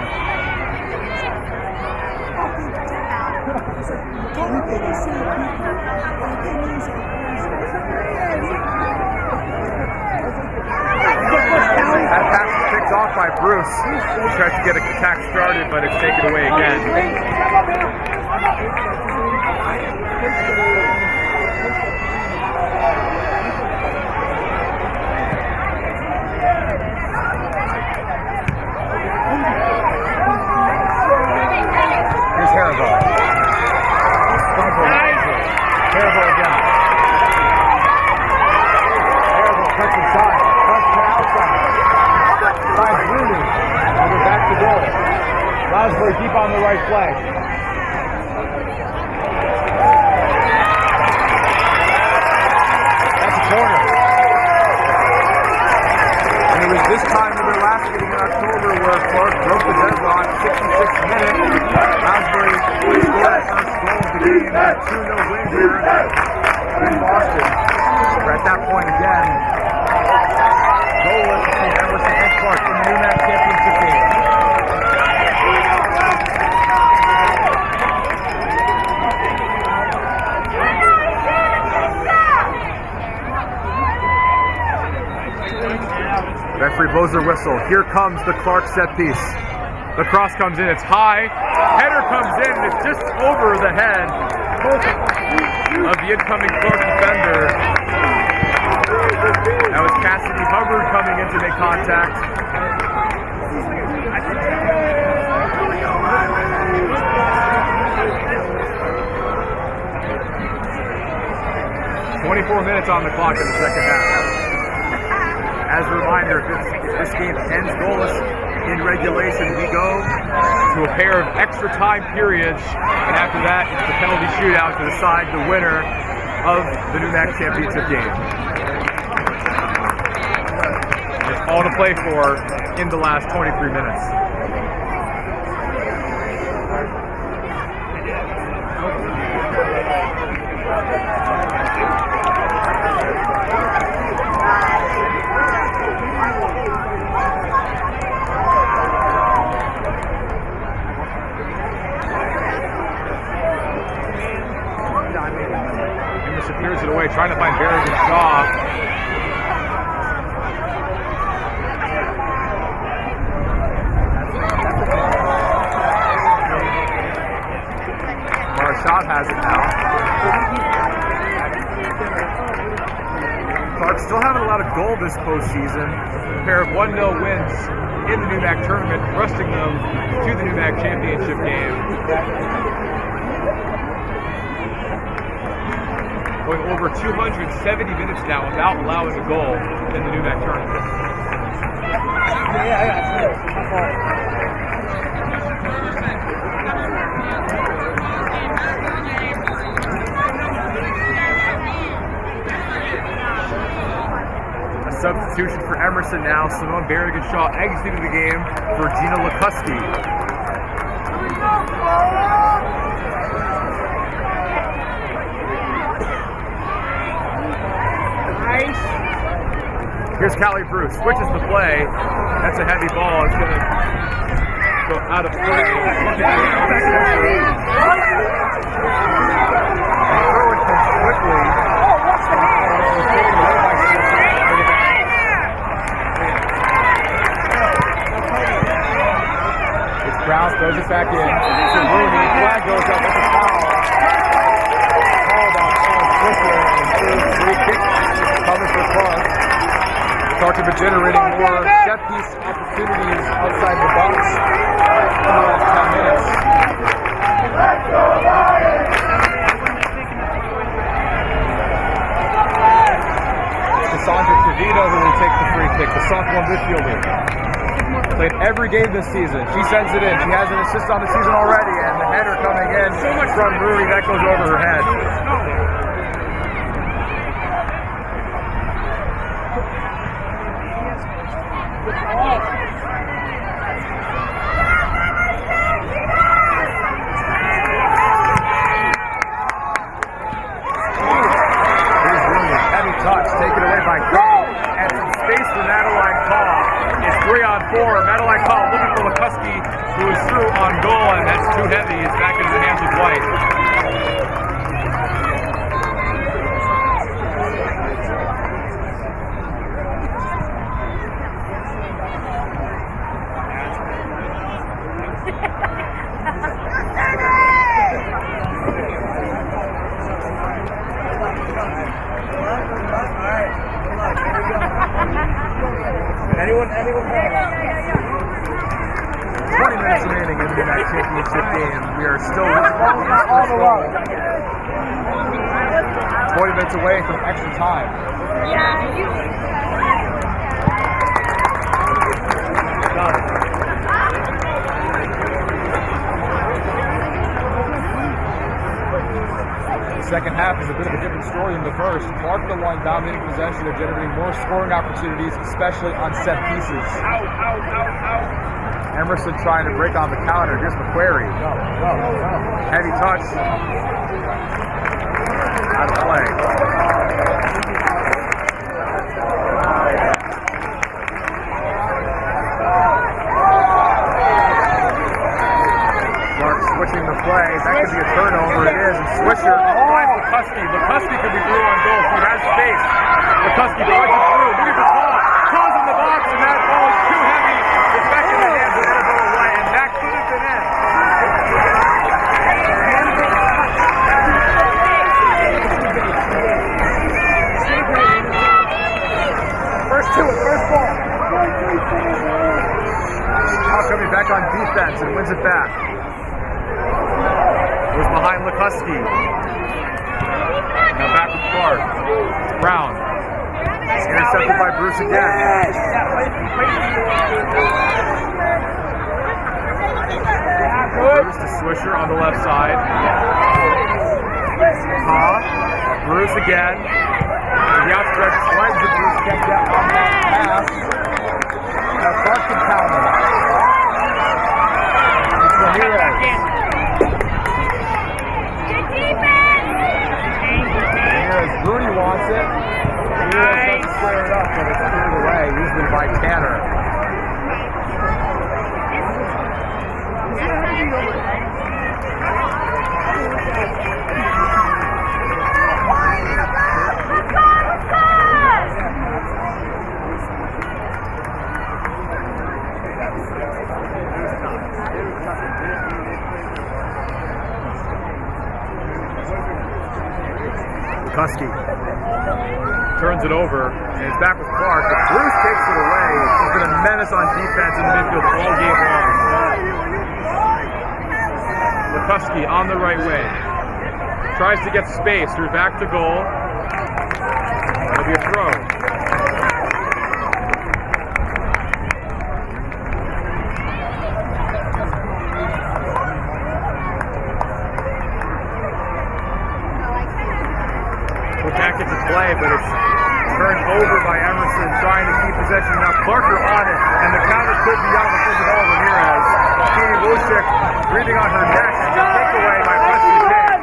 That pass is picked off by Bruce. He tries to get an attack started, but it's taken away again. Here's Haribo. Haribo again. Haribo cuts inside. Cuts to outside. Finds Rooney. And we're back to goal. Lasbury deep on the right flank. That's a corner. And it was this time of their last game in October where Clark broke the deadlock, 66th minute. Lasbury scored the first goal of the game, a 2-0 win here in Boston. We're at that point again. Goalless between Emerson and Clark in the NEWMAC championship game. Referee blows their whistle. Here comes the Clark set piece. The cross comes in, it's high. Header comes in, and it's just over the head of the incoming Clark defender. That was Cassidy Hubbard coming in to make contact. "24 minutes on the clock in the second half. As a reminder, if this game ends goalless in regulation, we go to a pair of extra time periods, and after that, it's the penalty shootout to decide the winner of the NEWMAC championship game. It's all to play for in the last 23 minutes. Emerson clears it away, trying to find Barrington Shaw. Marshad has it now. Clark still having a lot of goal this postseason. A pair of 1-0 wins in the NEWMAC tournament, thrusting them to the NEWMAC championship game. Going over 270 minutes now without allowing a goal in the NEWMAC tournament. A substitution for Emerson now. Simone Barrigan-Shaw exiting the game for Gina DeCoste. Here's Callie Bruce, switches the play. That's a heavy ball. It's going to go out of play. Forward comes quickly. It's Brown, throws it back in. To Rooney, flag goes up, it's a foul. Called on Strickland, and free kick coming for Clark. Clark have been generating more set piece opportunities outside the box in the last 10 minutes. It's Cassandra Trevino who will take the free kick, the sophomore midfielder. Played every game this season. She sends it in. She has an assist on the season already, and the header coming in from Rooney, that goes over her head. Here's Rooney, heavy touch, taken away by Gray, and some space for Madeline Call. It's 3-on-4. Madeline Call looking for McCuskey, who is through on goal, and that's too heavy. It's back into the hands of White. Anyone? 20 minutes remaining in the NEWMAC championship game. We are still 40 minutes away from extra time. Got it. The second half is a bit of a different story than the first. Clark the line dominating possession. They're generating more scoring opportunities, especially on set pieces. Emerson trying to break on the counter. Here's McQuarrie. Heavy touch. Out of play. Clark switching the play. That could be a turnover. It is. And Swisher finds McCuskey. McCuskey could be through on goal. He has space. McCuskey punches through. Looking for Paul. Paul's in the box, and that ball is too heavy. It's back in the hands of Annabella White, and that could have been it. First ball. Now coming back on defense and wins it back. Goes behind McCuskey. Now back with Clark. Brown. Intercepted by Bruce again. Bruce to Swisher on the left side. Bruce again. The outstretched legs of Bruce kept that on that pass. Now Clark can counter. It's Ramirez. Ramirez, Rooney wants it. Ramirez tries to square it up, but it's cleared away, usually by Tanner. McCuskey turns it over, and it's back with Clark, but Bruce takes it away. He's been a menace on defense in the midfield all game long. McCuskey on the right wing. Tries to get space through back to goal. It'll be a throw. Back into play, but it's turned over by Emerson, trying to keep possession. Now Clarker on it, and the counter could be on the physical Ramirez. Katie Wojcik breathing on her neck, and the takeaway by Preston King.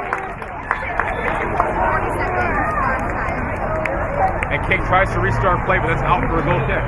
And King tries to restart play, but that's out for a goal kick.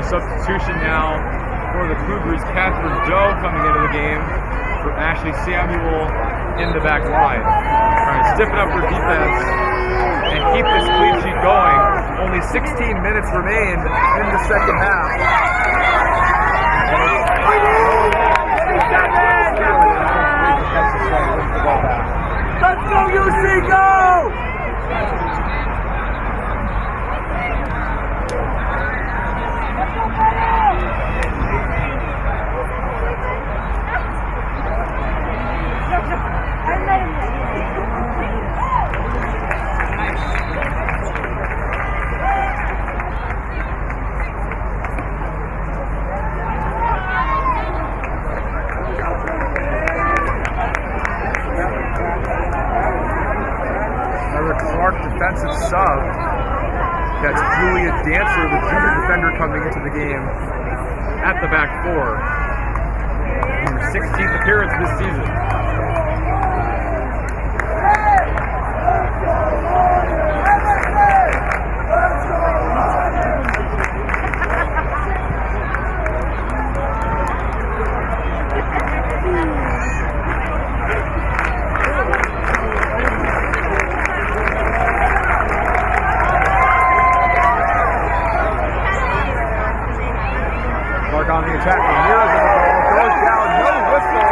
Substitution now for the Cougars. Catherine Doe coming into the game for Ashley Samuel in the back line. Trying to stiffen up their defense and keep this clean sheet going. Only 16 minutes remain in the second half. Let's go, UC, go! That's Julia Dancer, the junior defender coming into the game at the back four. Her 16th appearance this season. On the attack, Ramirez in the ball, goes down, no whistle.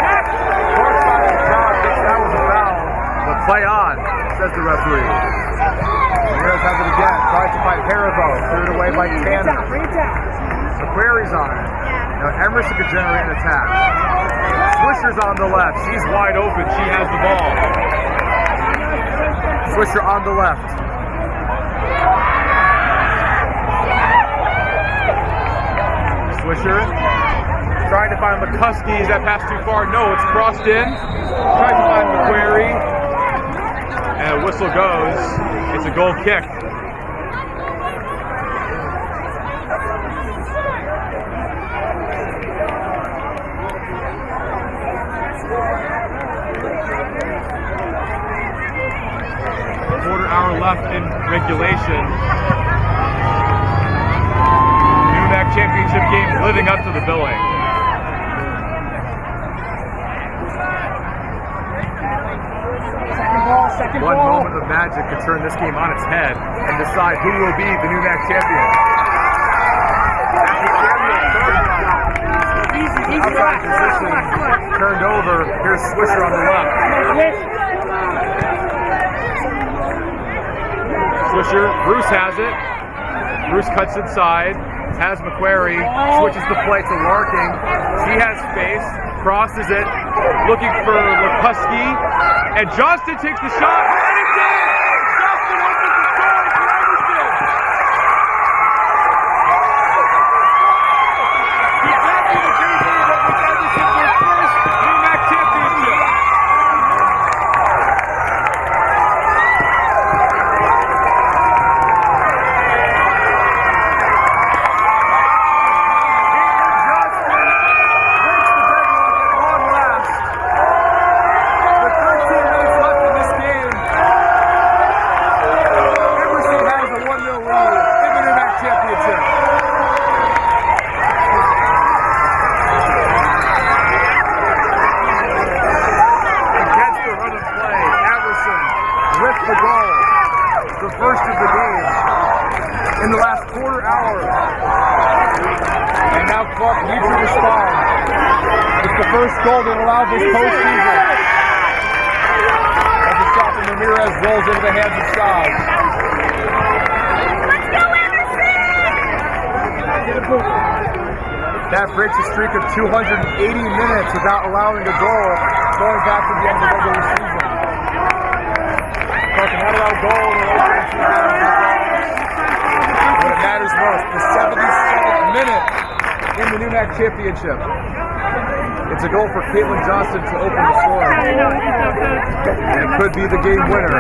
Court side of the crowd thinks that was a foul, but play on, says the referee. Ramirez has it again, tries to find Haribo, cleared away by Tanner. McQuarrie's on it. Now Emerson could generate an attack. Swisher's on the left, she's wide open, she has the ball. Swisher on the left. Swisher trying to find DeCoste. Is that pass too far? No, it's crossed in. Trying to find McQuarrie. And a whistle goes. It's a goal kick. Quarter hour left in regulation. NEWMAC championship game living up to the billing. One moment of magic could turn this game on its head and decide who will be the NEWMAC champion. Outside position, turned over. Here's Swisher on the left. Swisher, Bruce has it. Bruce cuts inside. Has McQuarrie, switches the play to Larking. She has space, crosses it, looking for DeCoste, and Johnston takes the shot, and it's in! Johnston opens the score for Emerson! He's happy to be here, but with Emerson for his first NEWMAC championship. Goal that allowed this postseason. As the shot from Ramirez rolls into the hands of Sharrard. Let's go, Emerson! That breaks a streak of 280 minutes without allowing a goal going back to the end of the regular season. Clark had a goal in the regular season. When it matters most, the 77th minute in the NEWMAC championship. It's a goal for Caitlin Johnston to open the score. And it could be the game winner.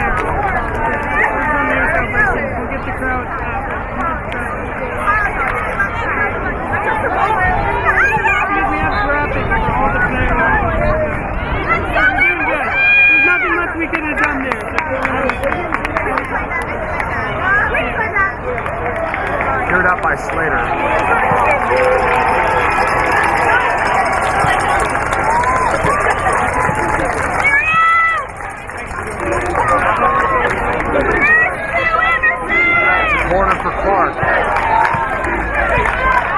There's nothing much we could have done there. Cleared out by Slater. Corner for Clark.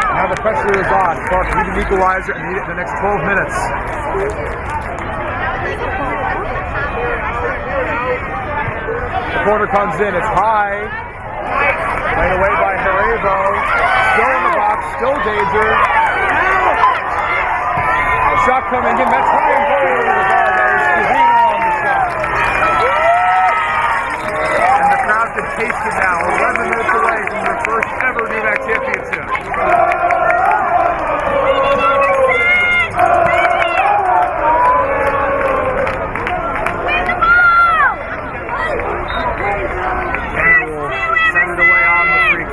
Now the pressure is on. Clark need an equalizer and need it in the next 12 minutes. The corner comes in. It's high. Played away by Haribo. Still in the box. Still danger. Shot coming in. That's high and going over the ball. That is Scavino on the shot. And the crowd can taste it now. 11 minutes away from their first ever NEWMAC championship. Tanner will send it away on the free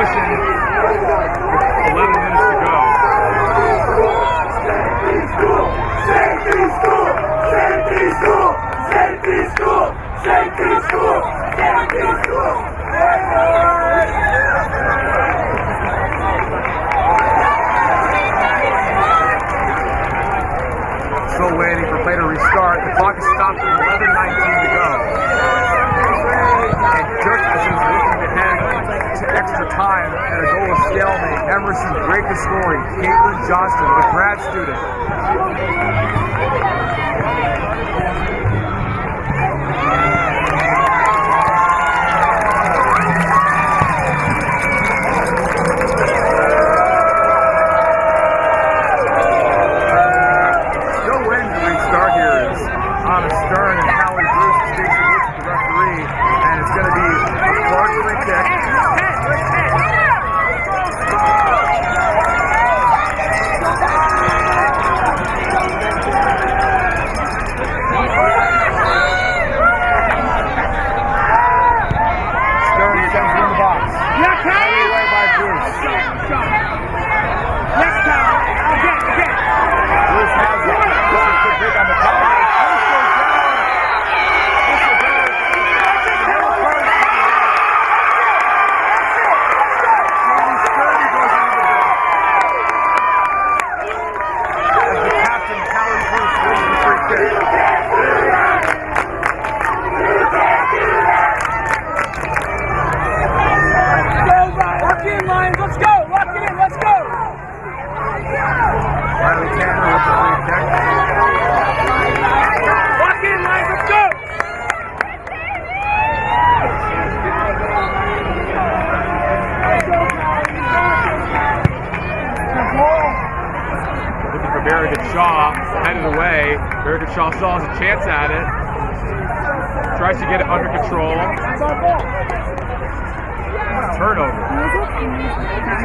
pushing with 11 minutes to go. Safety school! Safety school! Safety school! Safety school! Safety school! Still waiting for play to restart. The clock is stopped at 11:19 to go. And Dirk is looking ahead to extra time and a goal of stalemate. Emerson break the scoring. Caitlin Johnston, the grad student. Shaw still has a chance at it. Tries to get it under control. Turnover.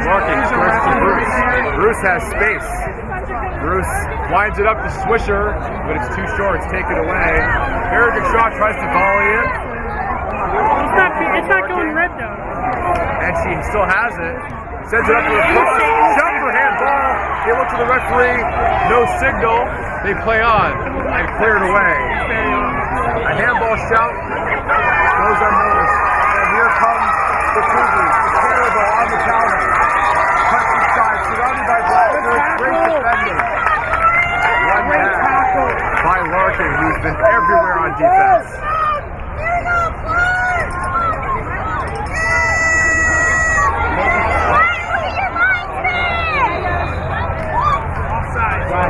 Larkin squares to Bruce. Bruce has space. Bruce winds it up to Swisher, but it's too short. It's taken away. Eric Shaw tries to volley it. It's not going red though. And she still has it. Sends it up to the cross. Shot for handball. They look to the referee. No signal. They play on and cleared away. A handball shout goes unnoticed. And here comes the Cougars. Terrible on the counter. Countryside surrounded by Blackbirds. Great defending. One tackle by Larkin, who's been everywhere on defense.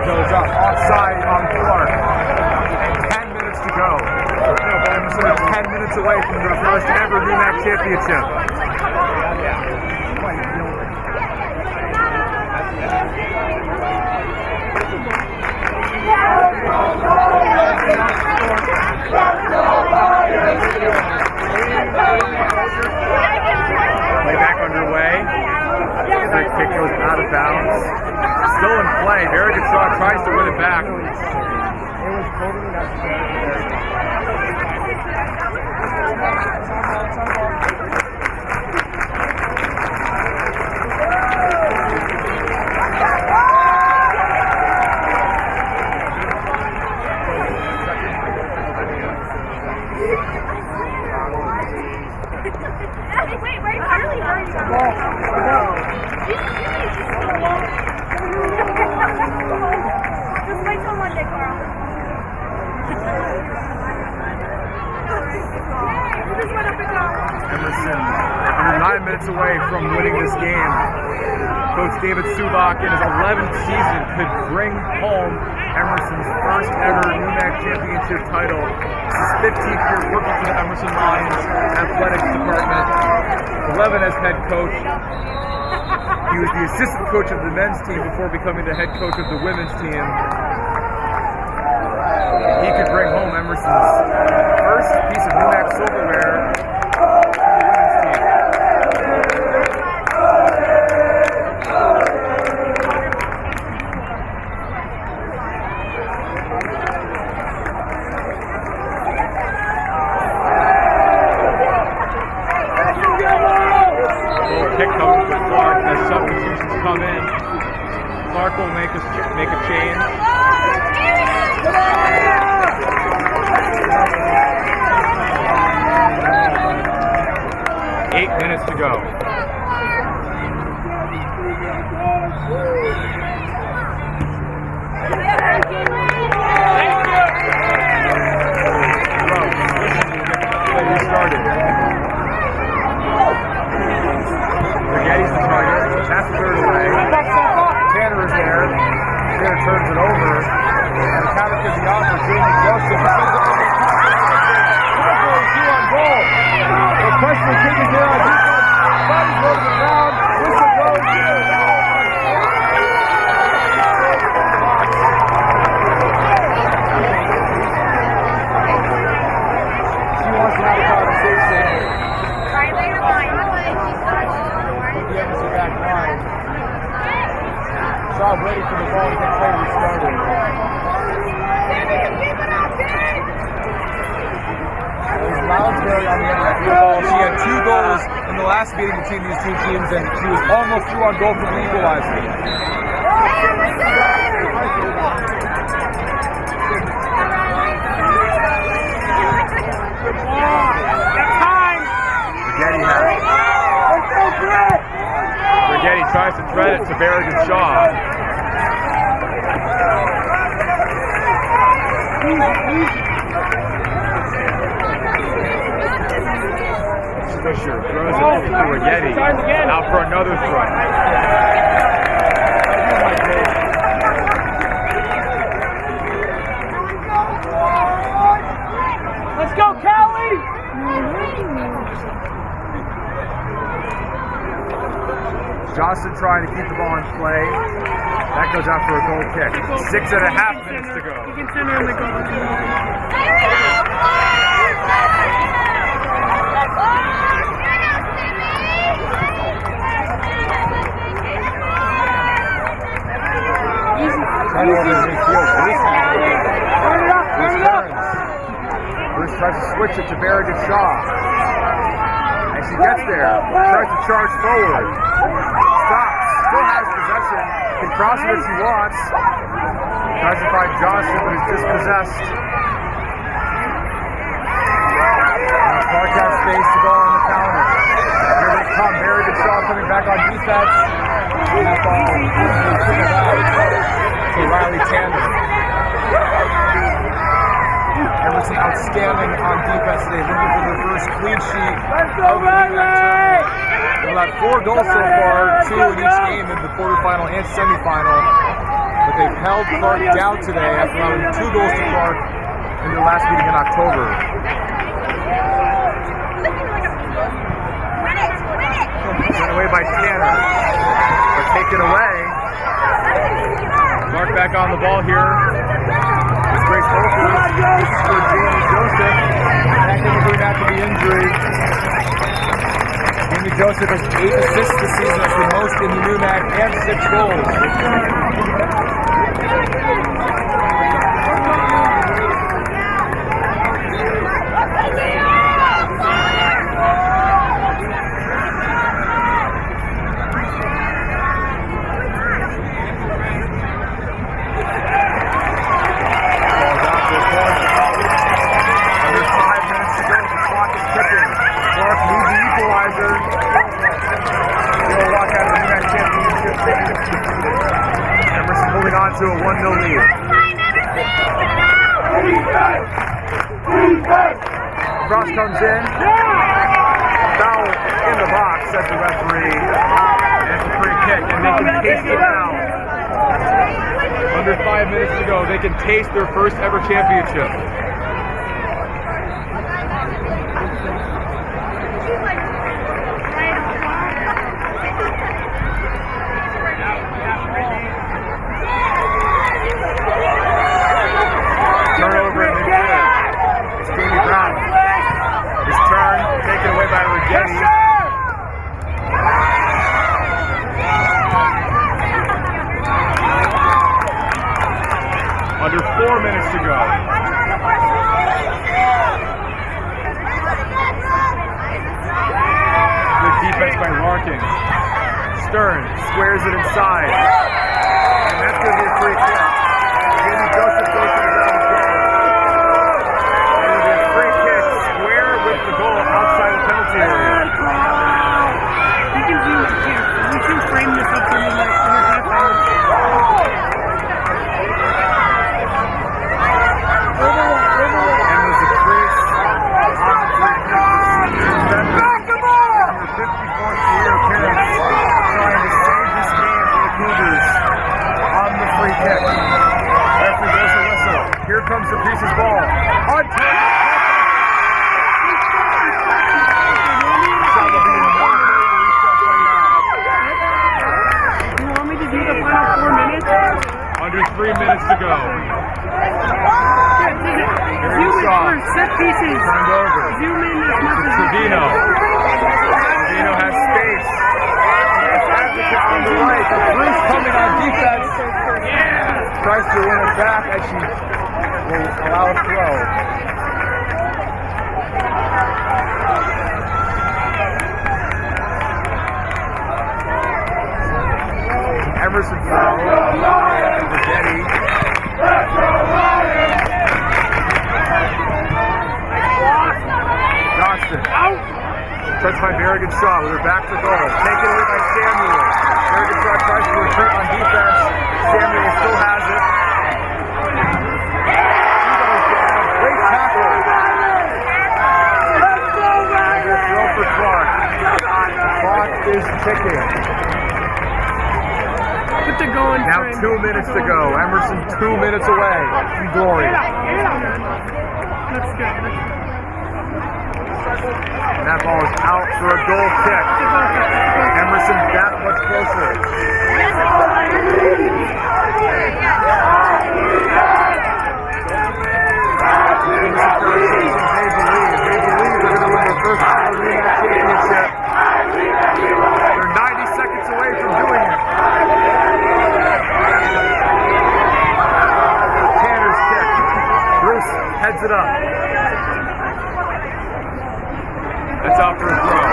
Goes up, offside on Clark. 10 minutes to go. Emerson is 10 minutes away from the first ever NEWMAC championship. Play back underway. The kick goes out of bounds. Still in play. Very good shot. Tries to win it back. Wait, where's Harley? Just wait till Monday, Carl. Emerson, under 9 minutes away from winning this game. Coach David Subak in his 11th season could bring home Emerson's first ever NEWMAC championship title. This is 15th year working for the Emerson Lions athletics department. 11 as head coach. He was the assistant coach of the men's team before becoming the head coach of the women's team. He could bring home Emerson's first piece of NEWMAC silverware to the women's team. Kick coming come in. Clark will make a change. 8 minutes to go. Started. Forgetty's the target. That's the third away. Tanner is there. Tanner turns it over. And the counter could be on for Jamie Joseph. On goal. The question is kicking here on defense. Bodies go to the ground. Whistle blows. She wants to have a conversation. The Emerson back line. Shaw ready for the ball to get played and started. Lounsbury on the end of that ball. She had 2 goals in the last meeting between these two teams, and she was almost through on goal from the equalizer. Forgetty has it. Forgetty tries to thread it to Barrett and Shaw. Fisher throws it to Forgetty. Out for another throw. Let's go, Callie! Johnson trying to keep the ball in play. That goes out for a goal kick. 6.5 minutes to go. You can send her in the goal. Bruce tries to switch it to Barrett and Shaw. And she gets there. Tries to charge forward. Stops. Still has possession. Can cross it if she wants. Tries to find Johnson, but he's dispossessed. Clark has space to go on the counter. Here they come. Barrett and Shaw coming back on defense. And that ball to Riley Tanner. Emerson outstanding on defense today, looking for their first clean sheet. Let's go, Riley! They've had 4 goals so far, 2 in each game in the quarterfinal and semifinal. But they've held Clark down today after allowing 2 goals to Clark in their last meeting in October. Run away by Tanner. They're taken away. Clark back on the ball here. It's great focus. This is for Jamie Joseph. Technically after the injury. Jamie Joseph has 8 assists this season. That's the most in the NEWMAC and 6 goals. Emerson holding on to a 1-0 lead. Cross comes in. Foul in the box, says the referee. And it's a free kick, and they can taste it now. Under 5 minutes to go, they can taste their first ever championship. Turnover in midfield. It's Jamie Brown. His turn, taken away by Forgetty. Under 4 minutes to go. Good defense by Larkin. Stern squares it inside. And that's going to be a free kick. Jamie Joseph goes to the ground again. And it'll be a free kick square with the goal outside the penalty area. You can do it here. We can frame this up for the next And there's a crease on the free kick. Number 54th year appearance trying to save this game for the Cougars on the free kick. Referee goes to whistle. Here comes the Pieces ball. On target. Shall be in the more You want me to do the final 4 minutes? under 3 minutes to go. Zoom in for set pieces. Turned over. Zoom in as much as you Trevino. Trevino has space. Advocate on the right. Bruce coming on defense. Tries to win it back as she will allow a throw. Emerson foul. Betty. Johnston. Touched by Merrigan Shaw with her back to goal. Taken away by Samuel. Merrigan Shaw tries to retreat on defense. Samuel still has it. She goes down. Great tackle. And a throw for Clark. The clock is ticking. put the goal in Now frame. 2 minutes to go. Emerson 2 minutes away from glory. That's good. And that ball is out for a goal kick. Emerson that much closer. They believe they're going to win their first ever NEWMAC championship. They're 90 seconds away from doing it. Tanner's kick. Bruce heads it up. That's out for a throw.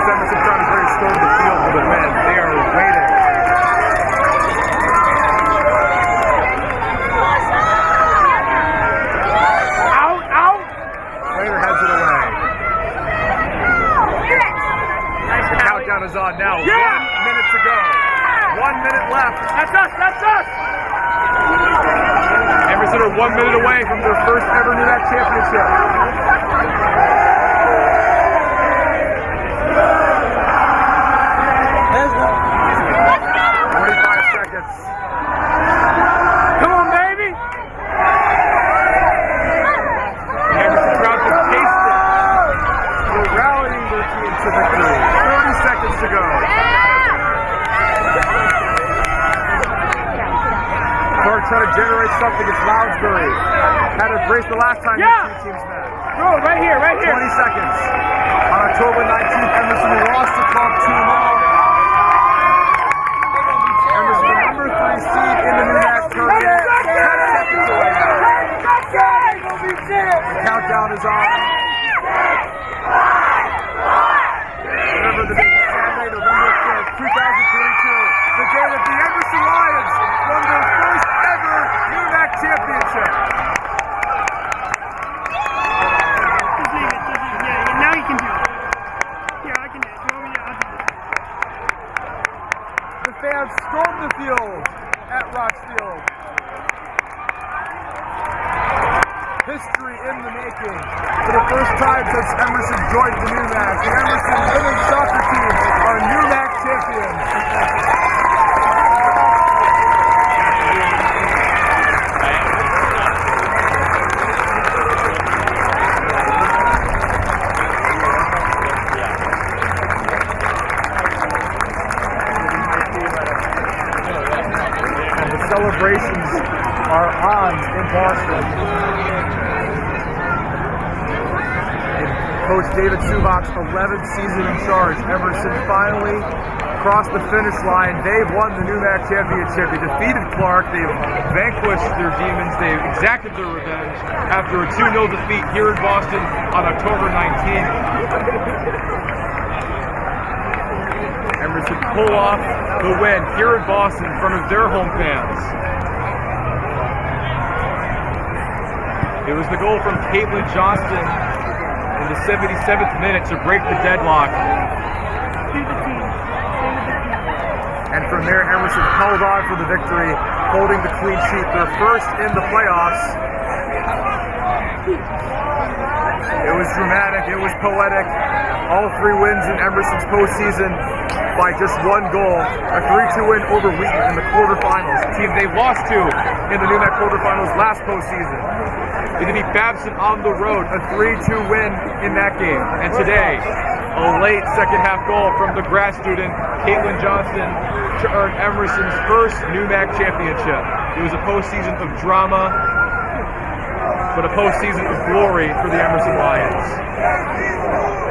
Emerson trying to very slow the field for the men. They are waiting. Is on now. Yeah! 1 minute to go. 1 minute left. That's us. That's us. Emerson are 1 minute away from their first ever NEWMAC championship. Let's go. 45 seconds. Come on, baby. Emerson crowd to taste it. They're rallying their team to victory. 30 seconds to go. Clark trying to generate something. It's Lounsbury. Had a brace the last time these two teams met. Go, right here, right here. 20 seconds. On October 19th, Emerson lost to Clark 2-0. Emerson, the number 3 seed in the NEWMAC tournament. 10 seconds away now. The countdown is on. Remember the date, Saturday, November 5th, 2022. The day that the Emerson Lions won their first ever NEWMAC championship. Just leave it. Yeah, now you can do it. Yeah, I can do it. You want me to? I'll do it. The fans stormed the field at Rotch Field. History in the making. For the first time since Emerson joined the NEWMAC, the Emerson women's soccer team are NEWMAC champions. And the celebrations are on in Boston. Coach David Subak's 11th season in charge. Emerson finally crossed the finish line. They've won the NEWMAC championship. They defeated Clark. They've vanquished their demons. They've exacted their revenge after a 2-0 defeat here in Boston on October 19th. Emerson pull off the win here in Boston in front of their home fans. It was the goal from Caitlin Johnston in the 77th minute to break the deadlock. And from there, Emerson held on for the victory, holding the clean sheet. Their first in the playoffs. It was dramatic. It was poetic. All 3 wins in Emerson's postseason by just 1 goal. A 3-2 win over Wheaton in the quarterfinals. The team they lost to in the NEWMAC quarterfinals last postseason. They defeat Babson on the road. A 3-2 win in that game. And today, a late second half goal from the grad student, Caitlin Johnston, to earn Emerson's first NEWMAC championship. It was a postseason of drama, but a postseason of glory for the Emerson Lions.